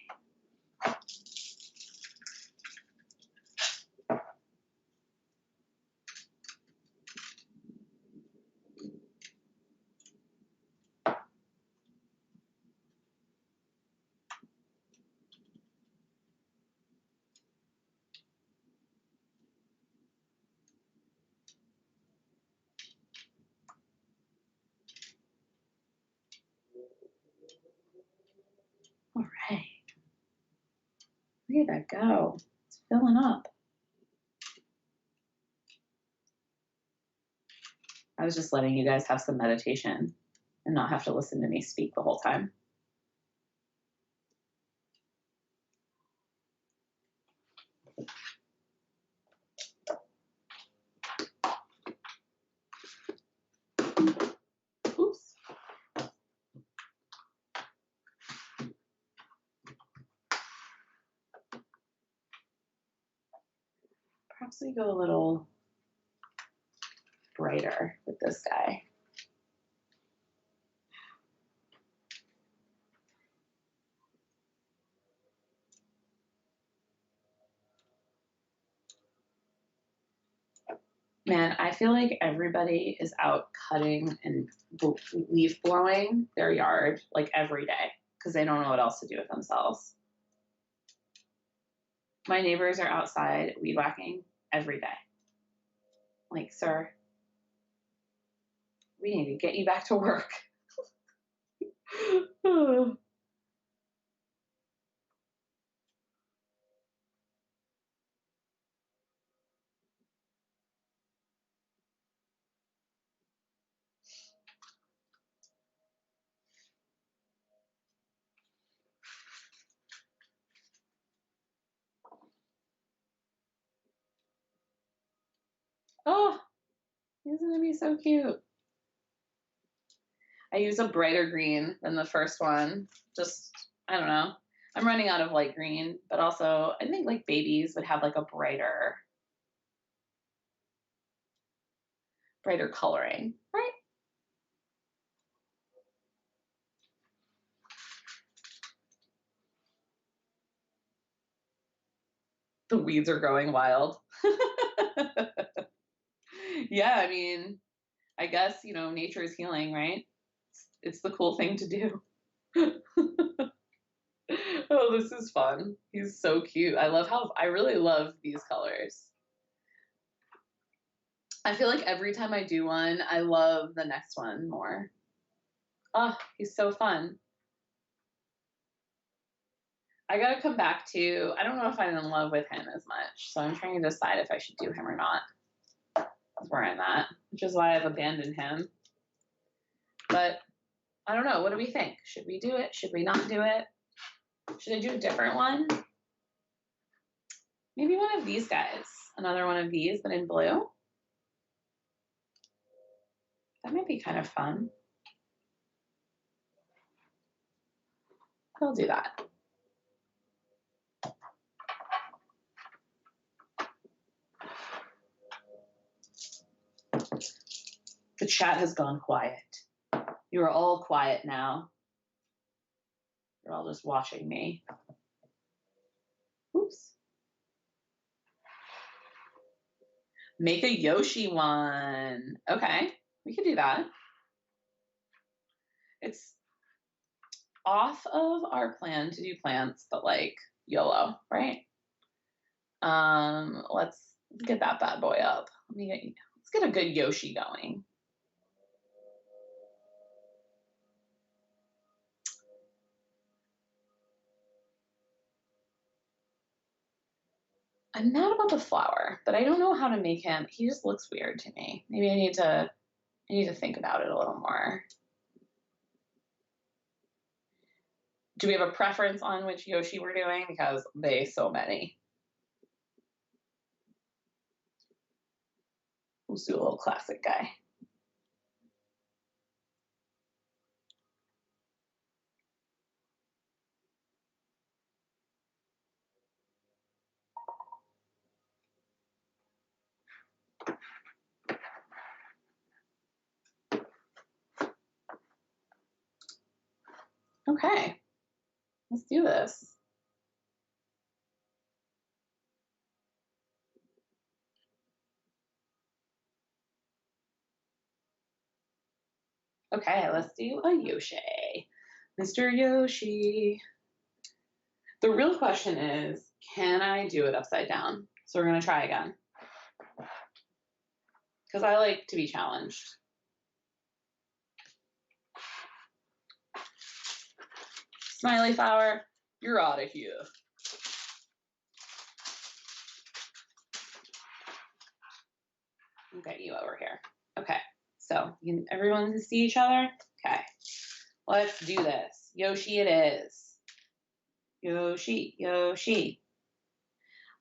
All right. Look at that go. It's filling up. I was just letting you guys have some meditation and not have to listen to me speak the whole time. Oops. Perhaps we go a little brighter with this guy. Man, I feel like everybody is out cutting and leaf blowing their yard like every day because they don't know what else to do with themselves. My neighbors are outside weed whacking every day. Like, sir, we need to get you back to work. Oh, he's gonna be so cute. I use a brighter green than the first one. Just, I don't know. I'm running out of light green, but also I think like babies would have like a brighter coloring, right? The weeds are growing wild. Yeah, I mean, I guess, nature is healing, right? It's the cool thing to do. Oh, this is fun. He's so cute. I really love these colors. I feel like every time I do one, I love the next one more. Oh, he's so fun. I gotta come back to, I don't know if I'm in love with him as much, so I'm trying to decide if I should do him or not. That's where I'm at, which is why I've abandoned him. But I don't know. What do we think? Should we do it? Should we not do it? Should I do a different one? Maybe one of these guys. Another one of these, but in blue. That might be kind of fun. I'll do that. The chat has gone quiet. You are all quiet now. You're all just watching me. Oops. Make a Yoshi one. Okay, we could do that. It's off of our plan to do plants, but like YOLO, right? Let's get that bad boy up. Let's get a good Yoshi going. I'm mad about the flower, but I don't know how to make him. He just looks weird to me. Maybe I need to think about it a little more. Do we have a preference on which Yoshi we're doing? Because so many. Let's do a little classic guy. Okay, let's do this. Okay, let's do a Yoshi. Mr. Yoshi. The real question is, can I do it upside down? So we're going to try again. Because I like to be challenged. Smiley flower, you're out of here. We'll get you over here. Okay, so everyone can see each other? Okay, let's do this. Yoshi it is. Yoshi, Yoshi.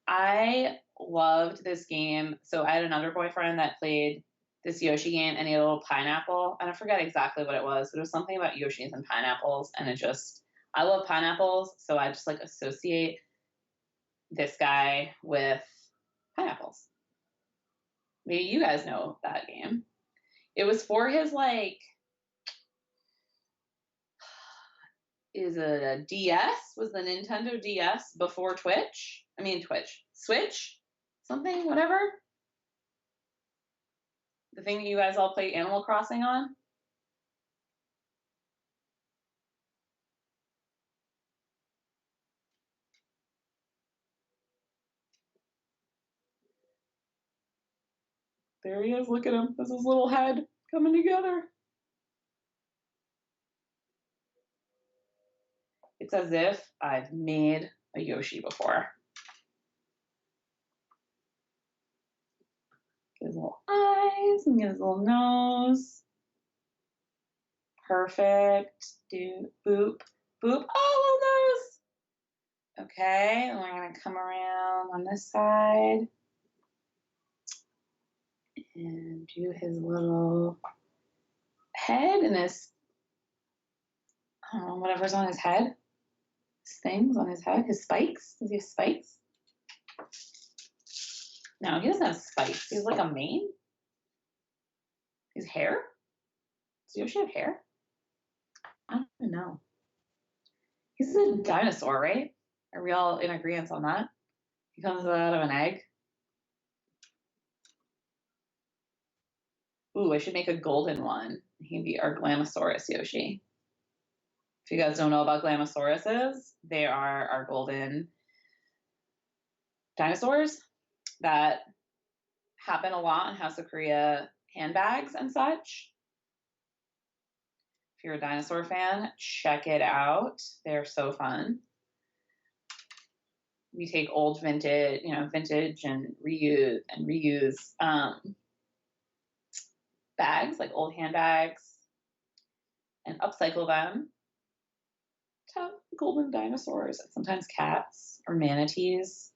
I loved this game. So I had another boyfriend that played this Yoshi game, and he had a little pineapple. And I forget exactly what it was, but it was something about Yoshis and pineapples. And I love pineapples, so I just like associate this guy with pineapples. Maybe you guys know that game. It was for his is it a DS? Was the Nintendo DS before Twitch? I mean Twitch. Switch? Something, whatever. The thing that you guys all play Animal Crossing on? There he is. Look at him. That's his little head coming together. It's as if I've made a Yoshi before. Get his little eyes and get his little nose. Perfect. Do boop, boop. Oh, little nose. Okay, and we're gonna come around on this side. and do his little head and his, I don't know, whatever's on his head. His things on his head, his spikes. Does he have spikes? No, he doesn't have spikes. He's like a mane. His hair? Does Yoshi have hair? I don't even know. He's a dinosaur, right? Are we all in agreement on that? He comes out of an egg. Ooh, I should make a golden one. He'd be our Glamosaurus Yoshi. If you guys don't know about Glamosauruses, they are our golden dinosaurs that happen a lot in House of Correia handbags and such. If you're a dinosaur fan, check it out. They're so fun. We take old vintage, vintage and reuse bags, like old handbags, and upcycle them to have golden dinosaurs and sometimes cats or manatees.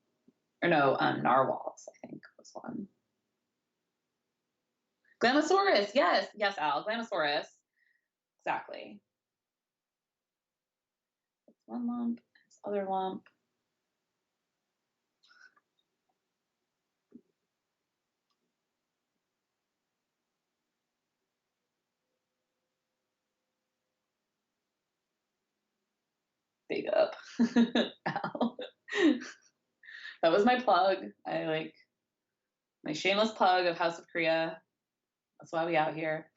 Or no, narwhals, I think was one. Glamosaurus, yes, Al, Glamosaurus. Exactly. That's one lump, this other lump. Big up. Al. That was my plug. I like my shameless plug of House of Correia. That's why we out here.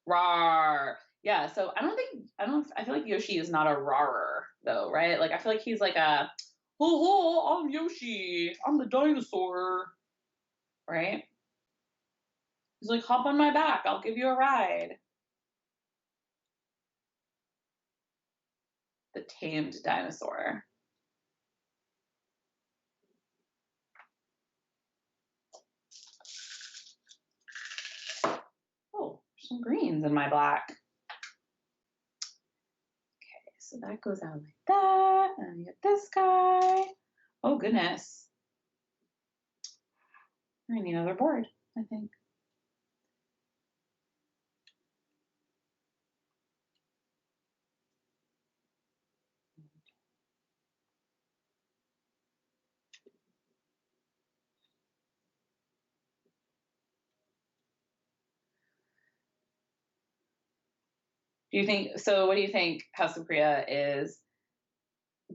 Rar. Yeah, so I feel like Yoshi is not a rarer though, right? Like I feel like he's like a, oh, I'm Yoshi. I'm the dinosaur. Right? He's like, hop on my back, I'll give you a ride. The tamed dinosaur. Oh, there's some greens in my black. Okay, so that goes out like that. And you get this guy. Oh goodness. I need another board, I think. What do you think House of Correia is?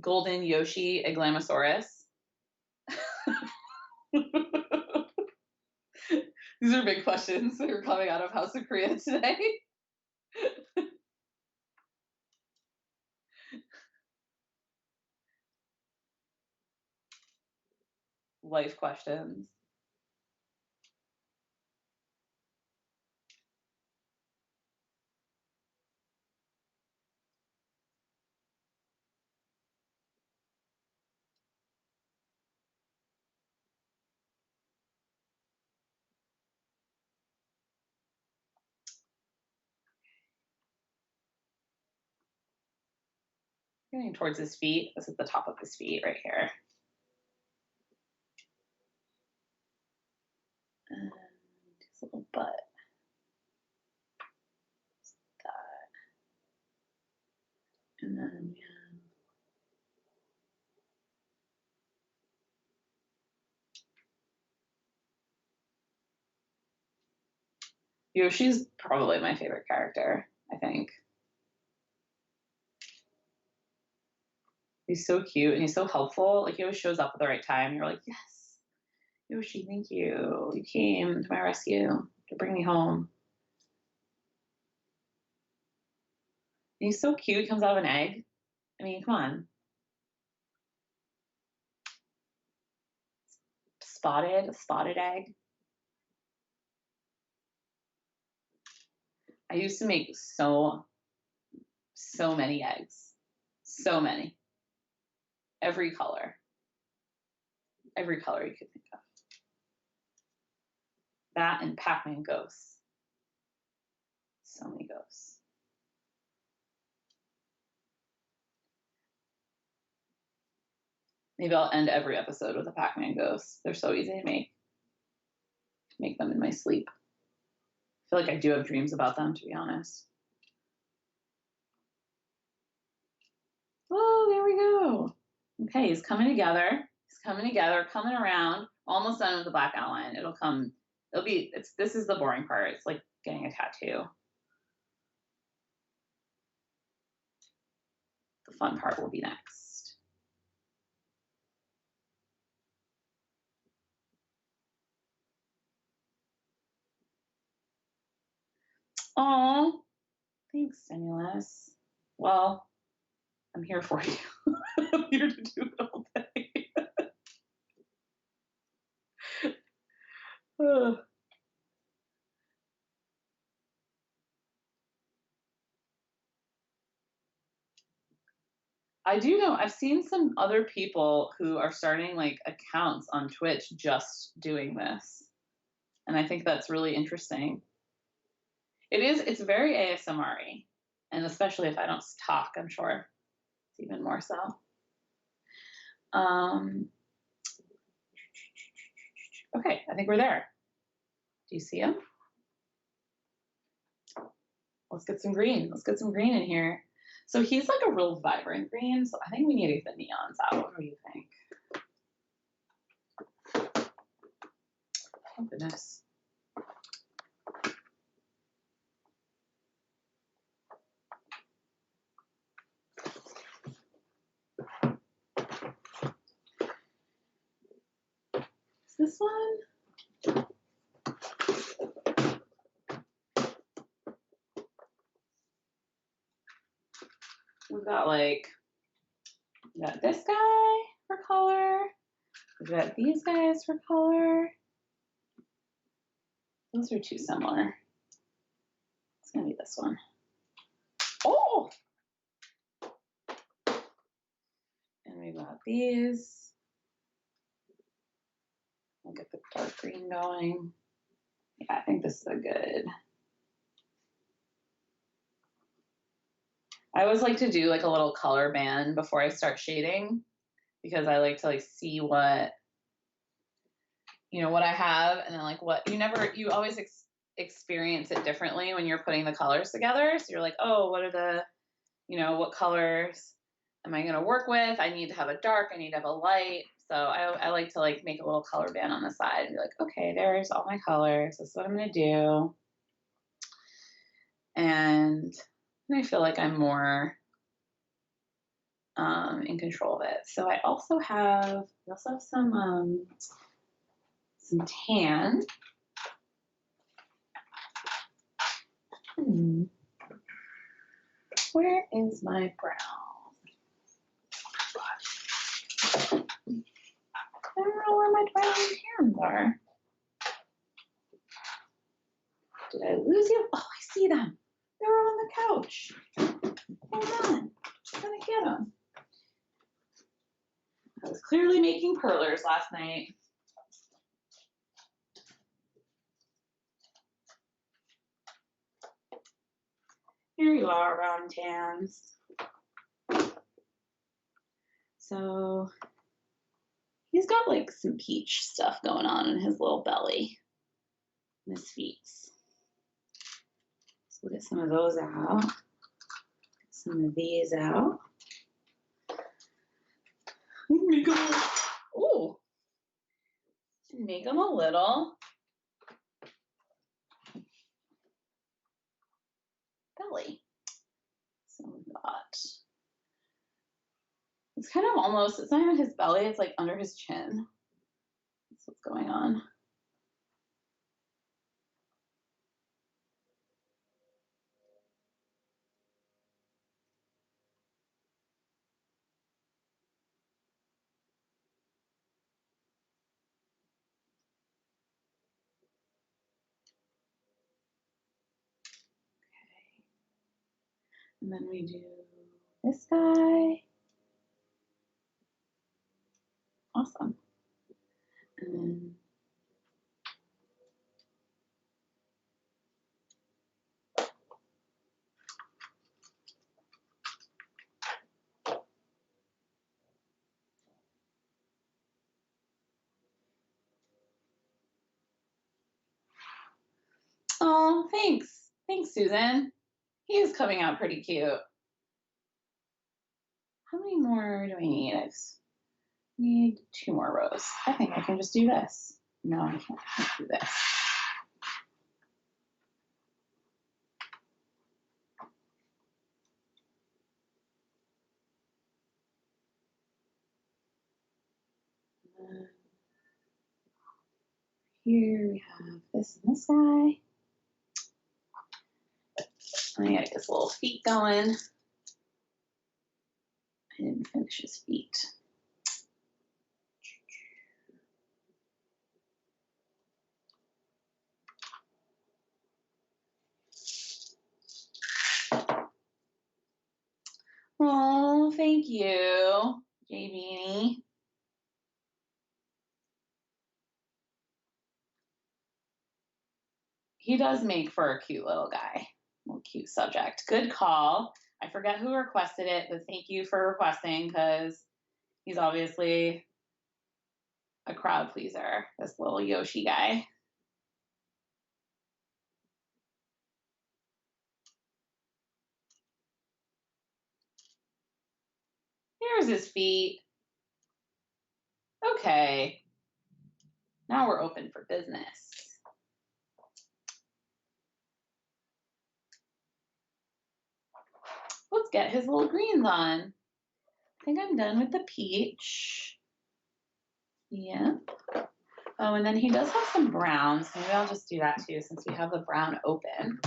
Golden Yoshi a Glamosaurus? These are big questions that are coming out of House of Correia today. Life questions. Getting towards his feet. This is the top of his feet right here. And his little butt. That. And then, yeah. Yoshi's probably my favorite character, I think. He's so cute and he's so helpful. Like he always shows up at the right time. You're like, yes, Yoshi, thank you. You came to my rescue to bring me home. And he's so cute. He comes out of an egg. I mean, come on. Spotted egg. I used to make so many eggs. So many. Every color. Every color you could think of. That and Pac-Man ghosts. So many ghosts. Maybe I'll end every episode with a Pac-Man ghost. They're so easy to make them in my sleep. I feel like I do have dreams about them, to be honest. Oh, there we go. Okay, he's coming together. He's coming together, coming around. Almost done with the black outline. This is the boring part. It's like getting a tattoo. The fun part will be next. Oh, thanks, Stimulus. Well, I'm here for you. I'm here to do it all day. I do know, I've seen some other people who are starting like accounts on Twitch just doing this. And I think that's really interesting. It's very ASMR-y. And especially if I don't talk, I'm sure it's even more so. Okay, I think we're there. Do you see him? Let's get some green. Let's get some green in here. So he's like a real vibrant green, so I think we need to get the neons out. What do you think? Oh, goodness. Is this one? We got this guy for color. We've got these guys for color. Those are too similar. It's gonna be this one. Oh! And we got these. I'll get the dark green going. Yeah, I think this is a good. I always like to do like a little color band before I start shading because I like to like see what I have, and then like what you always experience it differently when you're putting the colors together. So you're like, oh, what are the, what colors am I going to work with? I need to have a dark, I need to have a light. So I like to like make a little color band on the side and be like, okay, there's all my colors. This is what I'm going to do. And I feel like I'm more in control of it. So I also have some tan. Where is my brown? I don't know where my brown tans are. Did I lose you? Oh, I see them. They're on the couch. Hold on. I'm gonna get them. I was clearly making perlers last night. Here you are, brown tans. So he's got like some peach stuff going on in his little belly and his feet. So we'll get some of those out. Get some of these out. Make them a little belly. So we've got, it's kind of almost, it's not even his belly, it's like under his chin. That's what's going on. And then we do this guy. Awesome. And then Oh, thanks. Thanks, Susan. He is coming out pretty cute. How many more do I need? I need 2 more rows. I think I can just do this. No, I can't do this. Here we have this and this guy. I gotta get his little feet going. I didn't finish his feet. Oh, thank you, J Beanie. He does make for a cute little guy, little cute subject. Good call. I forget who requested it, but thank you for requesting because he's obviously a crowd pleaser, this little Yoshi guy. Here's his feet. Okay. Now we're open for business. Let's get his little greens on. I think I'm done with the peach. Yep. Oh, and then he does have some brown, so maybe I'll just do that too since we have the brown open.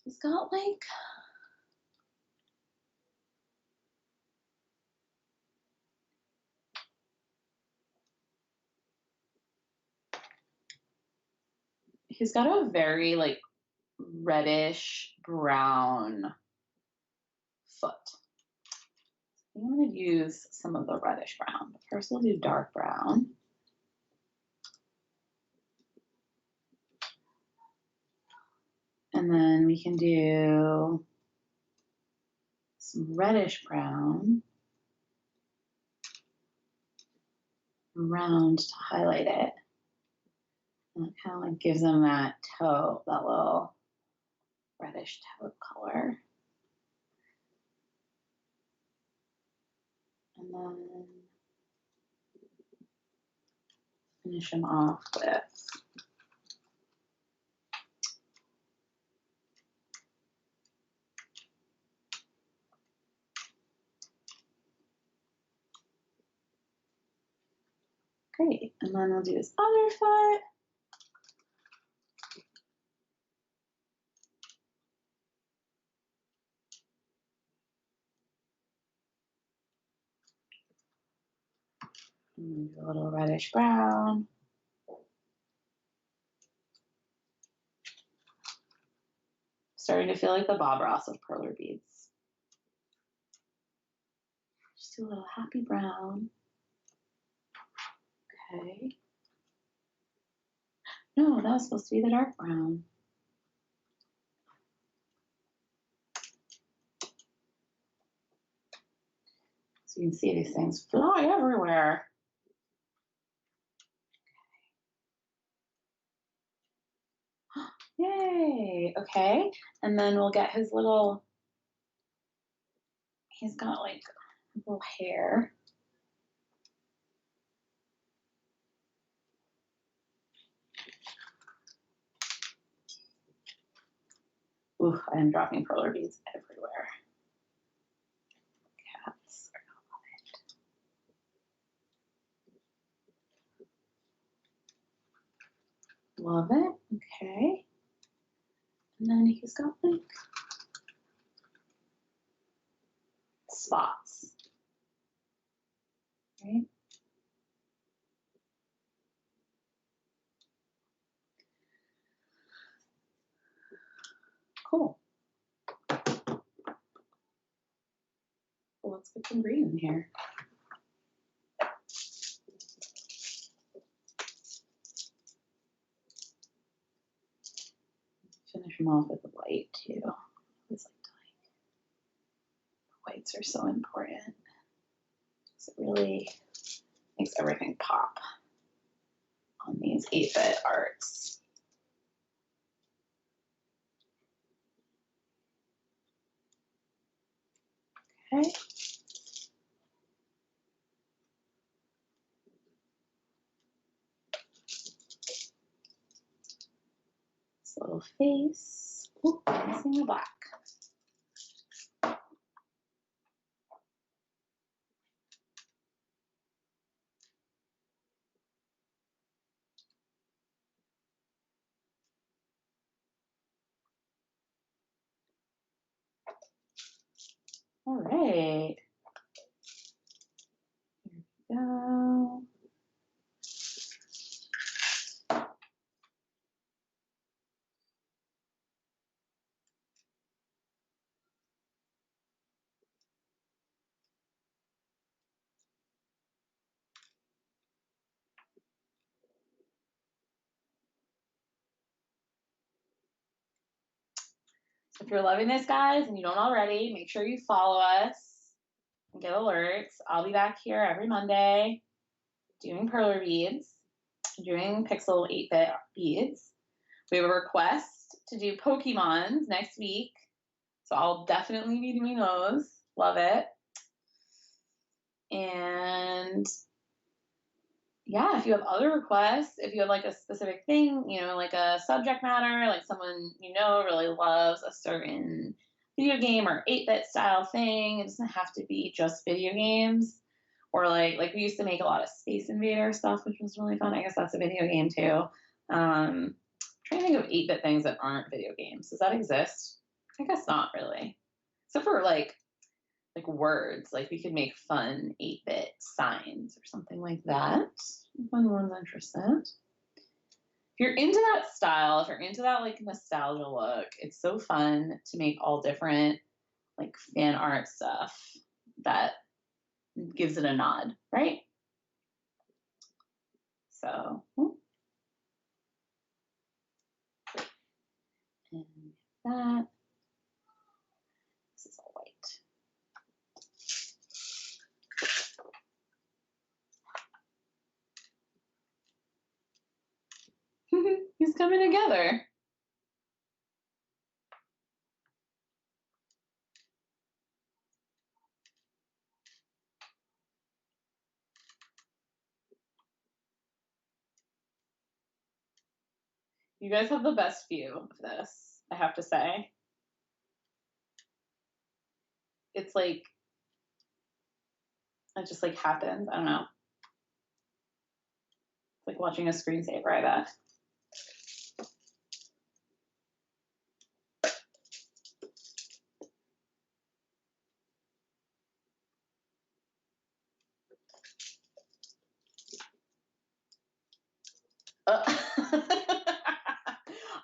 He's got like he's got a very like reddish brown foot. I'm going to use some of the reddish brown. But first we'll do dark brown. And then we can do some reddish brown around to highlight it. And it kind of like gives them that taupe, that little reddish taupe color. And then finish them off with great. And then we'll do his other foot. And do a little reddish brown. Starting to feel like the Bob Ross of perler beads. Just do a little happy brown. Okay. No, that was supposed to be the dark brown. So you can see these things fly everywhere. Yay, okay. And then we'll get his little, he's got like a little hair. Ooh, I am dropping perler beads everywhere. Cats are gonna love it. Love it, okay. And then he's got like spots, right? Cool. Well, let's get some green in here. Finish them off with the white too. I always like to the whites are so important. It really makes everything pop on these 8-bit arts. Okay. This little face. Oop, missing the black. All right. Here we go. If you're loving this, guys, and you don't already, make sure you follow us and get alerts. I'll be back here every Monday doing perler beads, doing pixel 8-bit beads. We have a request to do Pokemons next week, so I'll definitely be doing those. Love it. And yeah, if you have other requests, if you have like a specific thing, you know, like a subject matter, like someone you know really loves a certain video game or 8-bit style thing, it doesn't have to be just video games. Or like we used to make a lot of Space Invader stuff, which was really fun. I guess that's a video game too. Trying to think of 8-bit things that aren't video games. Does that exist? I guess not really. Except for like words, like we could make fun 8-bit signs or something like that if anyone's interested. If you're into that style, if you're into that like nostalgia look, it's so fun to make all different like fan art stuff that gives it a nod, right? So and that, this is all white. He's coming together. You guys have the best view of this, I have to say. It's like, it just like happens. I don't know. It's like watching a screensaver, I bet.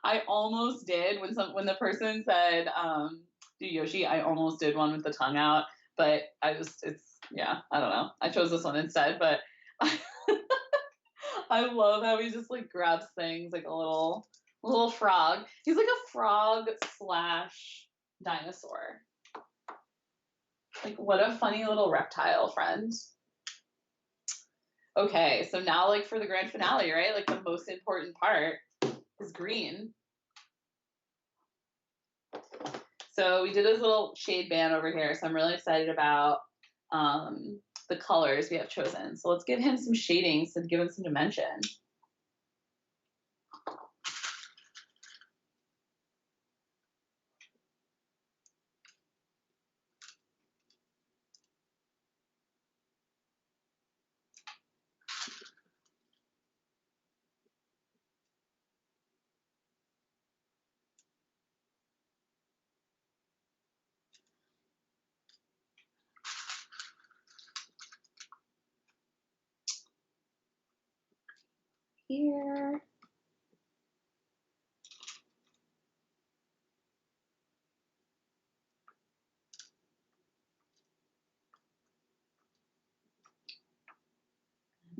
I almost did when the person said do Yoshi, I almost did one with the tongue out, but I don't know. I chose this one instead, but I love how he just like grabs things like a little frog. He's like a frog slash dinosaur. Like what a funny little reptile friend. Okay, so now like for the grand finale, right? Like the most important part is green. So we did this little shade band over here, so I'm really excited about the colors we have chosen. So let's give him some shadings to give him some dimension. Here.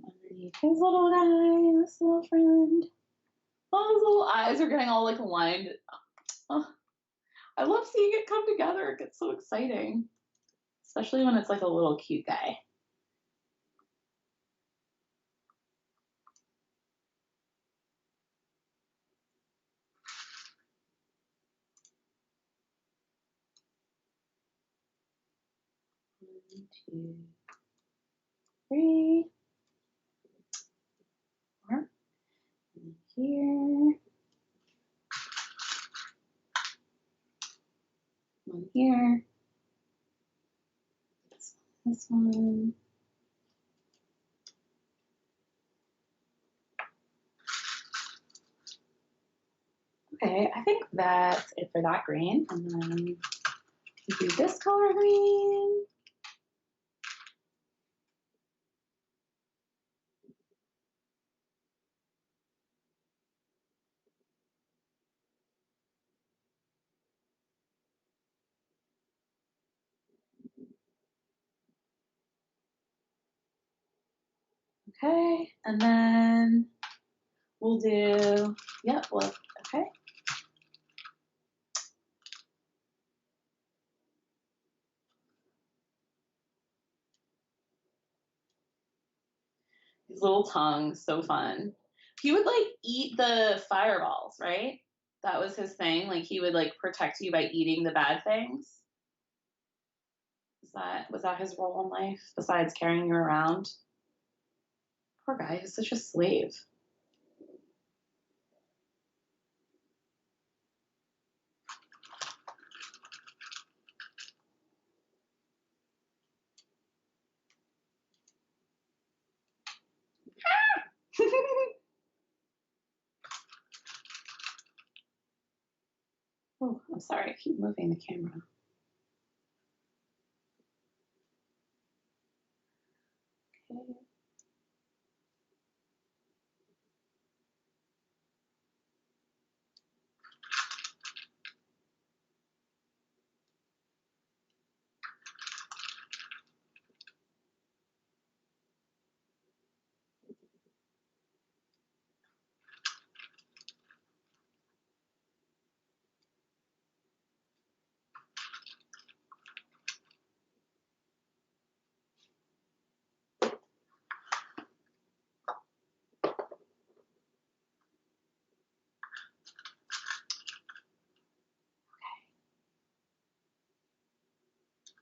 Underneath his little guy, this little friend. Oh, his little eyes are getting all like lined. Oh, I love seeing it come together. It gets so exciting. Especially when it's like a little cute guy. 2, 3, 4, and here, 1 here, this one. Okay, I think that's it for that green. And then we do this color green. Okay, and then we'll do, yep, well, okay. His little tongue, so fun. He would like eat the fireballs, right? That was his thing. Like he would like protect you by eating the bad things. Was that his role in life besides carrying you around? Poor guy, he's such a slave. Oh, I'm sorry, I keep moving the camera. Okay.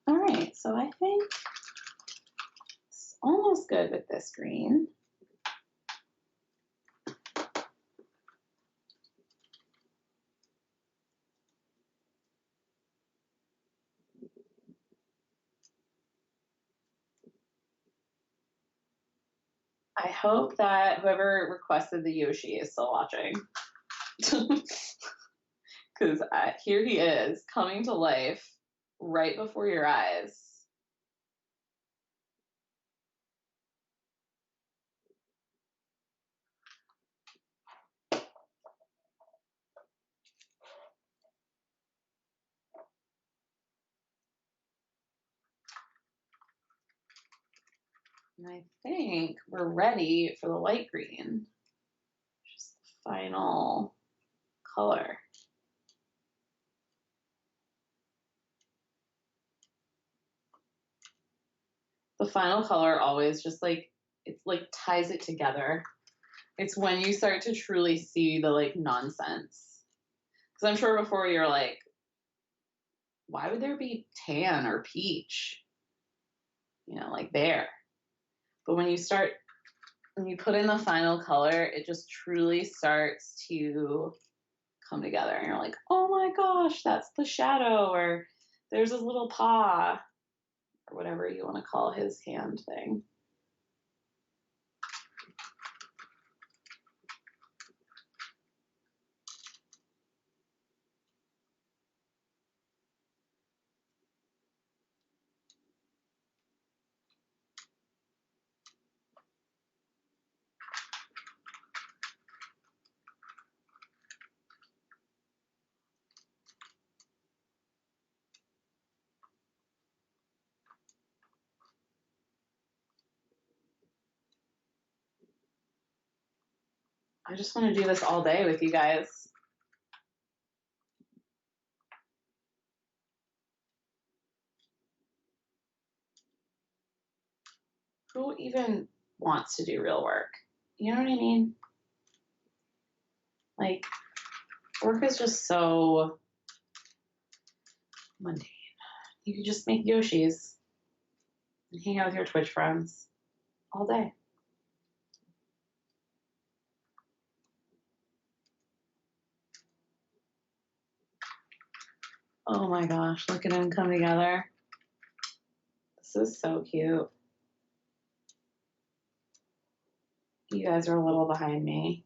All right, so I think it's almost good with this green. I hope that whoever requested the Yoshi is still watching. Because here he is coming to life right before your eyes. And I think we're ready for the light green, just the final color. The final color always just like, it's like ties it together. It's when you start to truly see the like nonsense. Because I'm sure before you're like, why would there be tan or peach? You know, like there. But when you put in the final color, it just truly starts to come together. And you're like, oh my gosh, that's the shadow, or there's his little paw, or whatever you want to call his hand thing. I just want to do this all day with you guys. Who even wants to do real work? You know what I mean? Like, work is just so mundane. You could just make Yoshis. and hang out with your Twitch friends all day. Oh my gosh, look at them come together. This is so cute. You guys are a little behind me,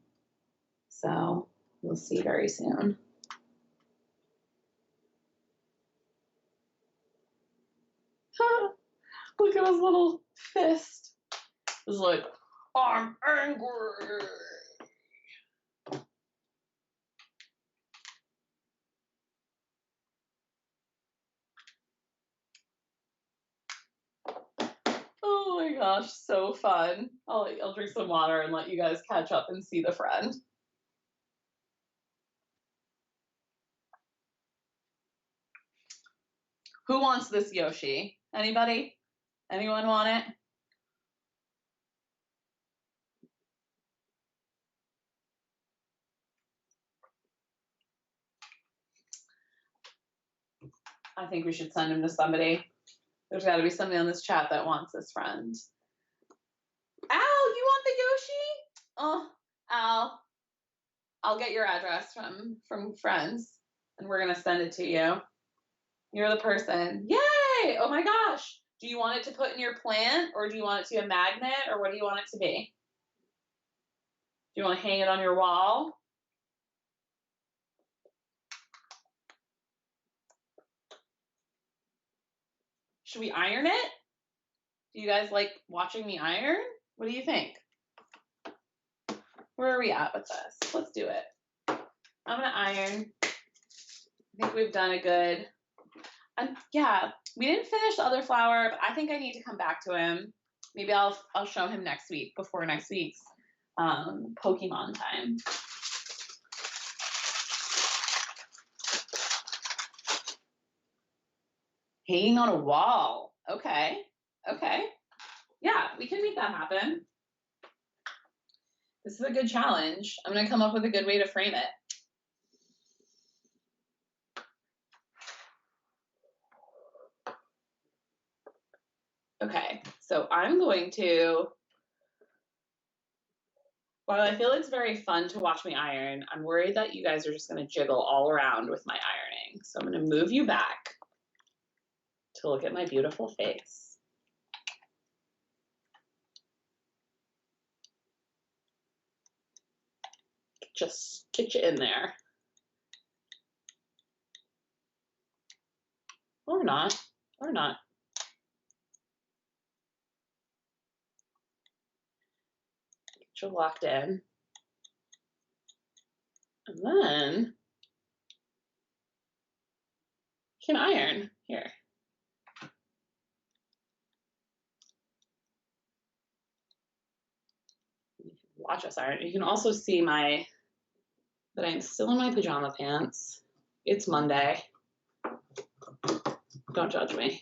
so you'll see very soon. Look at his little fist. It's like, I'm angry. Oh my gosh, so fun. I'll drink some water and let you guys catch up and see the friend. Who wants this Yoshi? Anybody? Anyone want it? I think we should send him to somebody. There's got to be somebody on this chat that wants this friend. Al, you want the Yoshi? Oh, Al. I'll get your address from friends, and we're gonna send it to you. You're the person. Yay! Oh my gosh. Do you want it to put in your plant, or do you want it to be a magnet, or what do you want it to be? Do you want to hang it on your wall? Should we iron it? Do you guys like watching me iron? What do you think? Where are we at with this? Let's do it. I'm gonna iron. I think we've done a good. Yeah, we didn't finish the other flower, but I think I need to come back to him. Maybe I'll show him next week before next week's Pokemon time. Hanging on a wall. Okay. Yeah, we can make that happen. This is a good challenge. I'm going to come up with a good way to frame it. Okay, so I'm going to, while I feel it's very fun to watch me iron, I'm worried that you guys are just going to jiggle all around with my ironing. So I'm going to move you back to look at my beautiful face. Just get you in there. Or not. Get you locked in. And then you can iron. Here. You can watch us iron. You can also see that I'm still in my pajama pants. It's Monday. Don't judge me.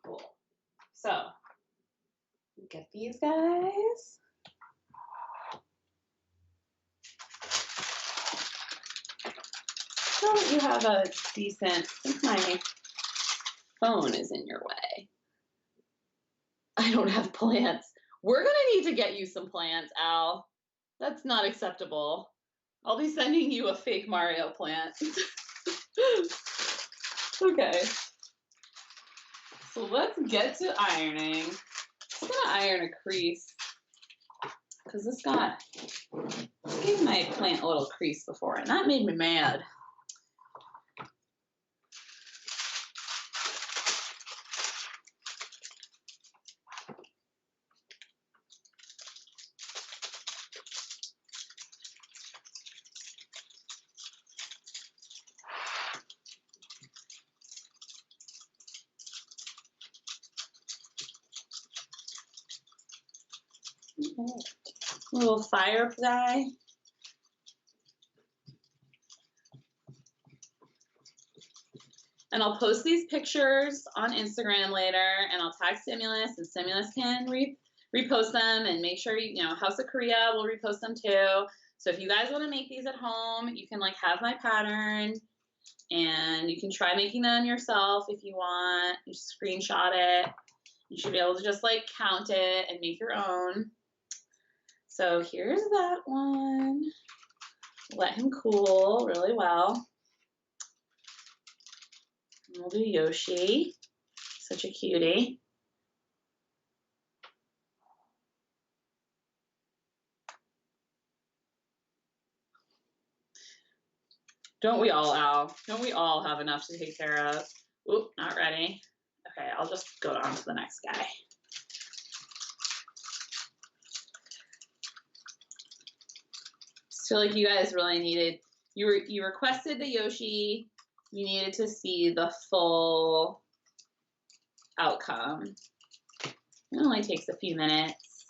Cool. So, get these guys. So you have a decent, I think my phone is in your way. I don't have plants. We're going to need to get you some plants, Al. That's not acceptable. I'll be sending you a fake Mario plant. Okay. So let's get to ironing. I'm going to iron a crease because this gave my plant a little crease before, and that made me mad. A little fire guy. And I'll post these pictures on Instagram later, and I'll tag Stimulus, and Stimulus can repost them, and make sure, House of Correia will repost them too. So if you guys want to make these at home, you can like have my pattern and you can try making them yourself if you want. You screenshot it. You should be able to just like count it and make your own. So here's that one. Let him cool really well. And we'll do Yoshi. Such a cutie. Don't we all, Al? Don't we all have enough to take care of? Oop, not ready. Okay, I'll just go on to the next guy. So like you guys really needed, you requested the Yoshi, you needed to see the full outcome. It only takes a few minutes.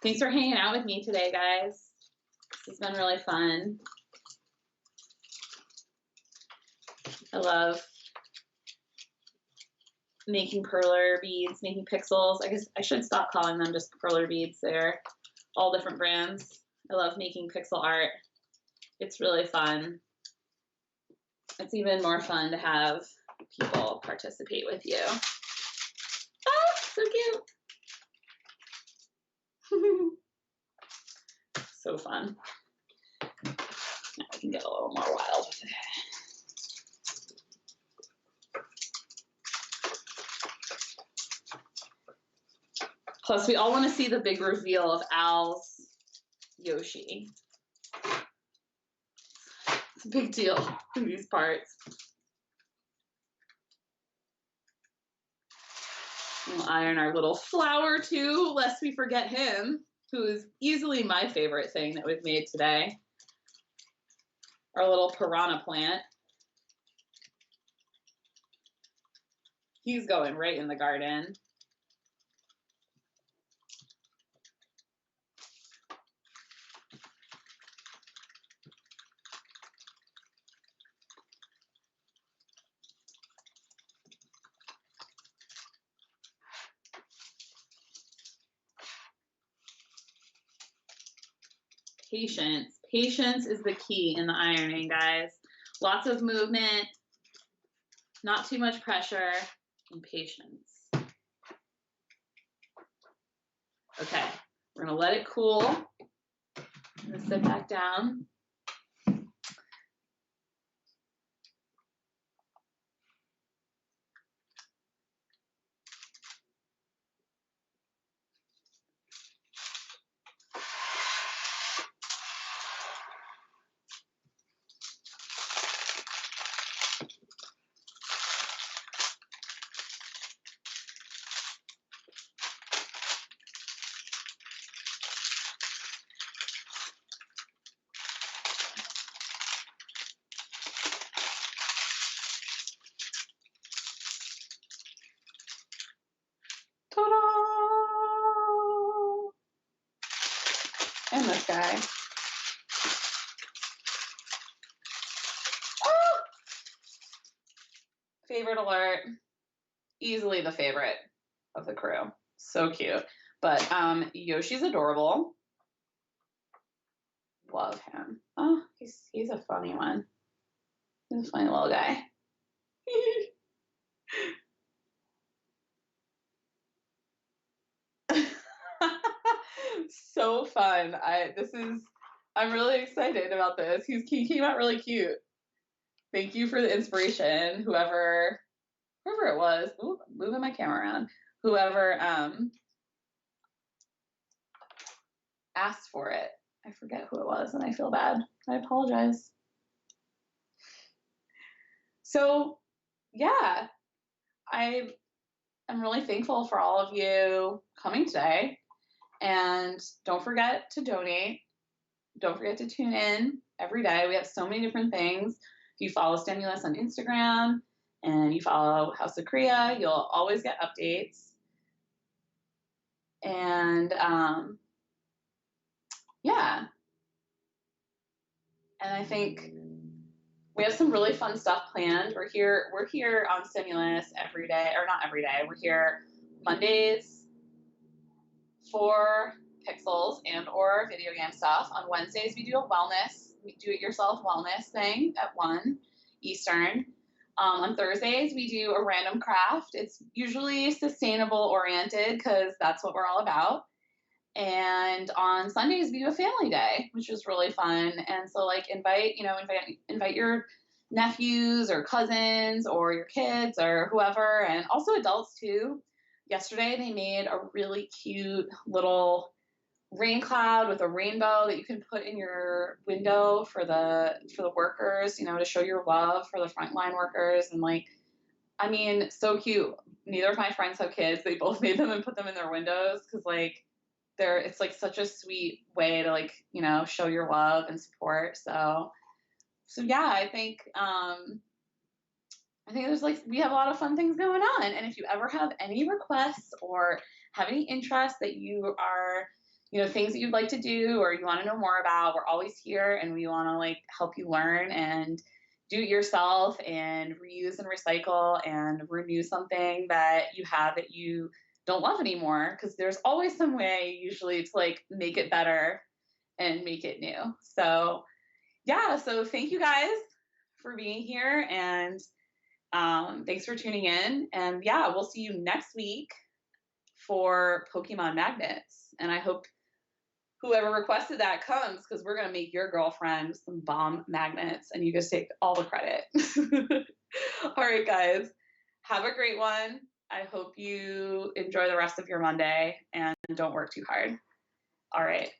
Thanks for hanging out with me today, guys. This has been really fun. I love making perler beads, making pixels. I guess I should stop calling them just perler beads. They're all different brands. I love making pixel art. It's really fun. It's even more fun to have people participate with you. Oh, so cute. So fun. Now I can get a little more wild with it. Plus, we all want to see the big reveal of Al's Yoshi. It's a big deal in these parts. We'll iron our little flower too, lest we forget him, who is easily my favorite thing that we've made today. Our little piranha plant. He's going right in the garden. Patience. Patience is the key in the ironing, guys. Lots of movement, not too much pressure, and patience. Okay, we're gonna let it cool. I'm gonna sit back down. Ta-da! And this guy. Oh! Favorite alert. Easily the favorite of the crew. So cute. But Yoshi's adorable. Love him. Oh, he's a funny one. He's a funny little guy. So fun. I'm really excited about this. He came out really cute. Thank you for the inspiration, whoever it was. Ooh, moving my camera around. Whoever asked for it. I forget who it was and I feel bad. I apologize. So yeah, I am really thankful for all of you coming today. And don't forget to donate. Don't forget to tune in every day. We have so many different things. If you follow Stimulus on Instagram and you follow House of Correia, you'll always get updates. And yeah. And I think we have some really fun stuff planned. We're here on Stimulus every day, or not every day. We're here Mondays for pixels and or video game stuff. On Wednesdays, we do a do-it-yourself wellness thing at 1 Eastern. On Thursdays, we do a random craft. It's usually sustainable oriented because that's what we're all about. And on Sundays, we do a family day, which is really fun. And so, like, invite your nephews or cousins or your kids or whoever, and also adults too. Yesterday, they made a really cute little rain cloud with a rainbow that you can put in your window for the workers, to show your love for the frontline workers. And like, I mean, so cute. Neither of my friends have kids. They both made them and put them in their windows because like it's like such a sweet way to like, show your love and support. So yeah, I think there's like we have a lot of fun things going on. And if you ever have any requests or have any interests that you are, things that you'd like to do or you want to know more about, we're always here and we want to like help you learn and do it yourself and reuse and recycle and renew something that you have that you don't love anymore, because there's always some way usually to like make it better and make it new. So yeah, so thank you guys for being here, and thanks for tuning in. And yeah, we'll see you next week for Pokemon magnets. And I hope whoever requested that comes, because we're going to make your girlfriend some bomb magnets and you guys take all the credit. All right, guys, have a great one. I hope you enjoy the rest of your Monday and don't work too hard. All right.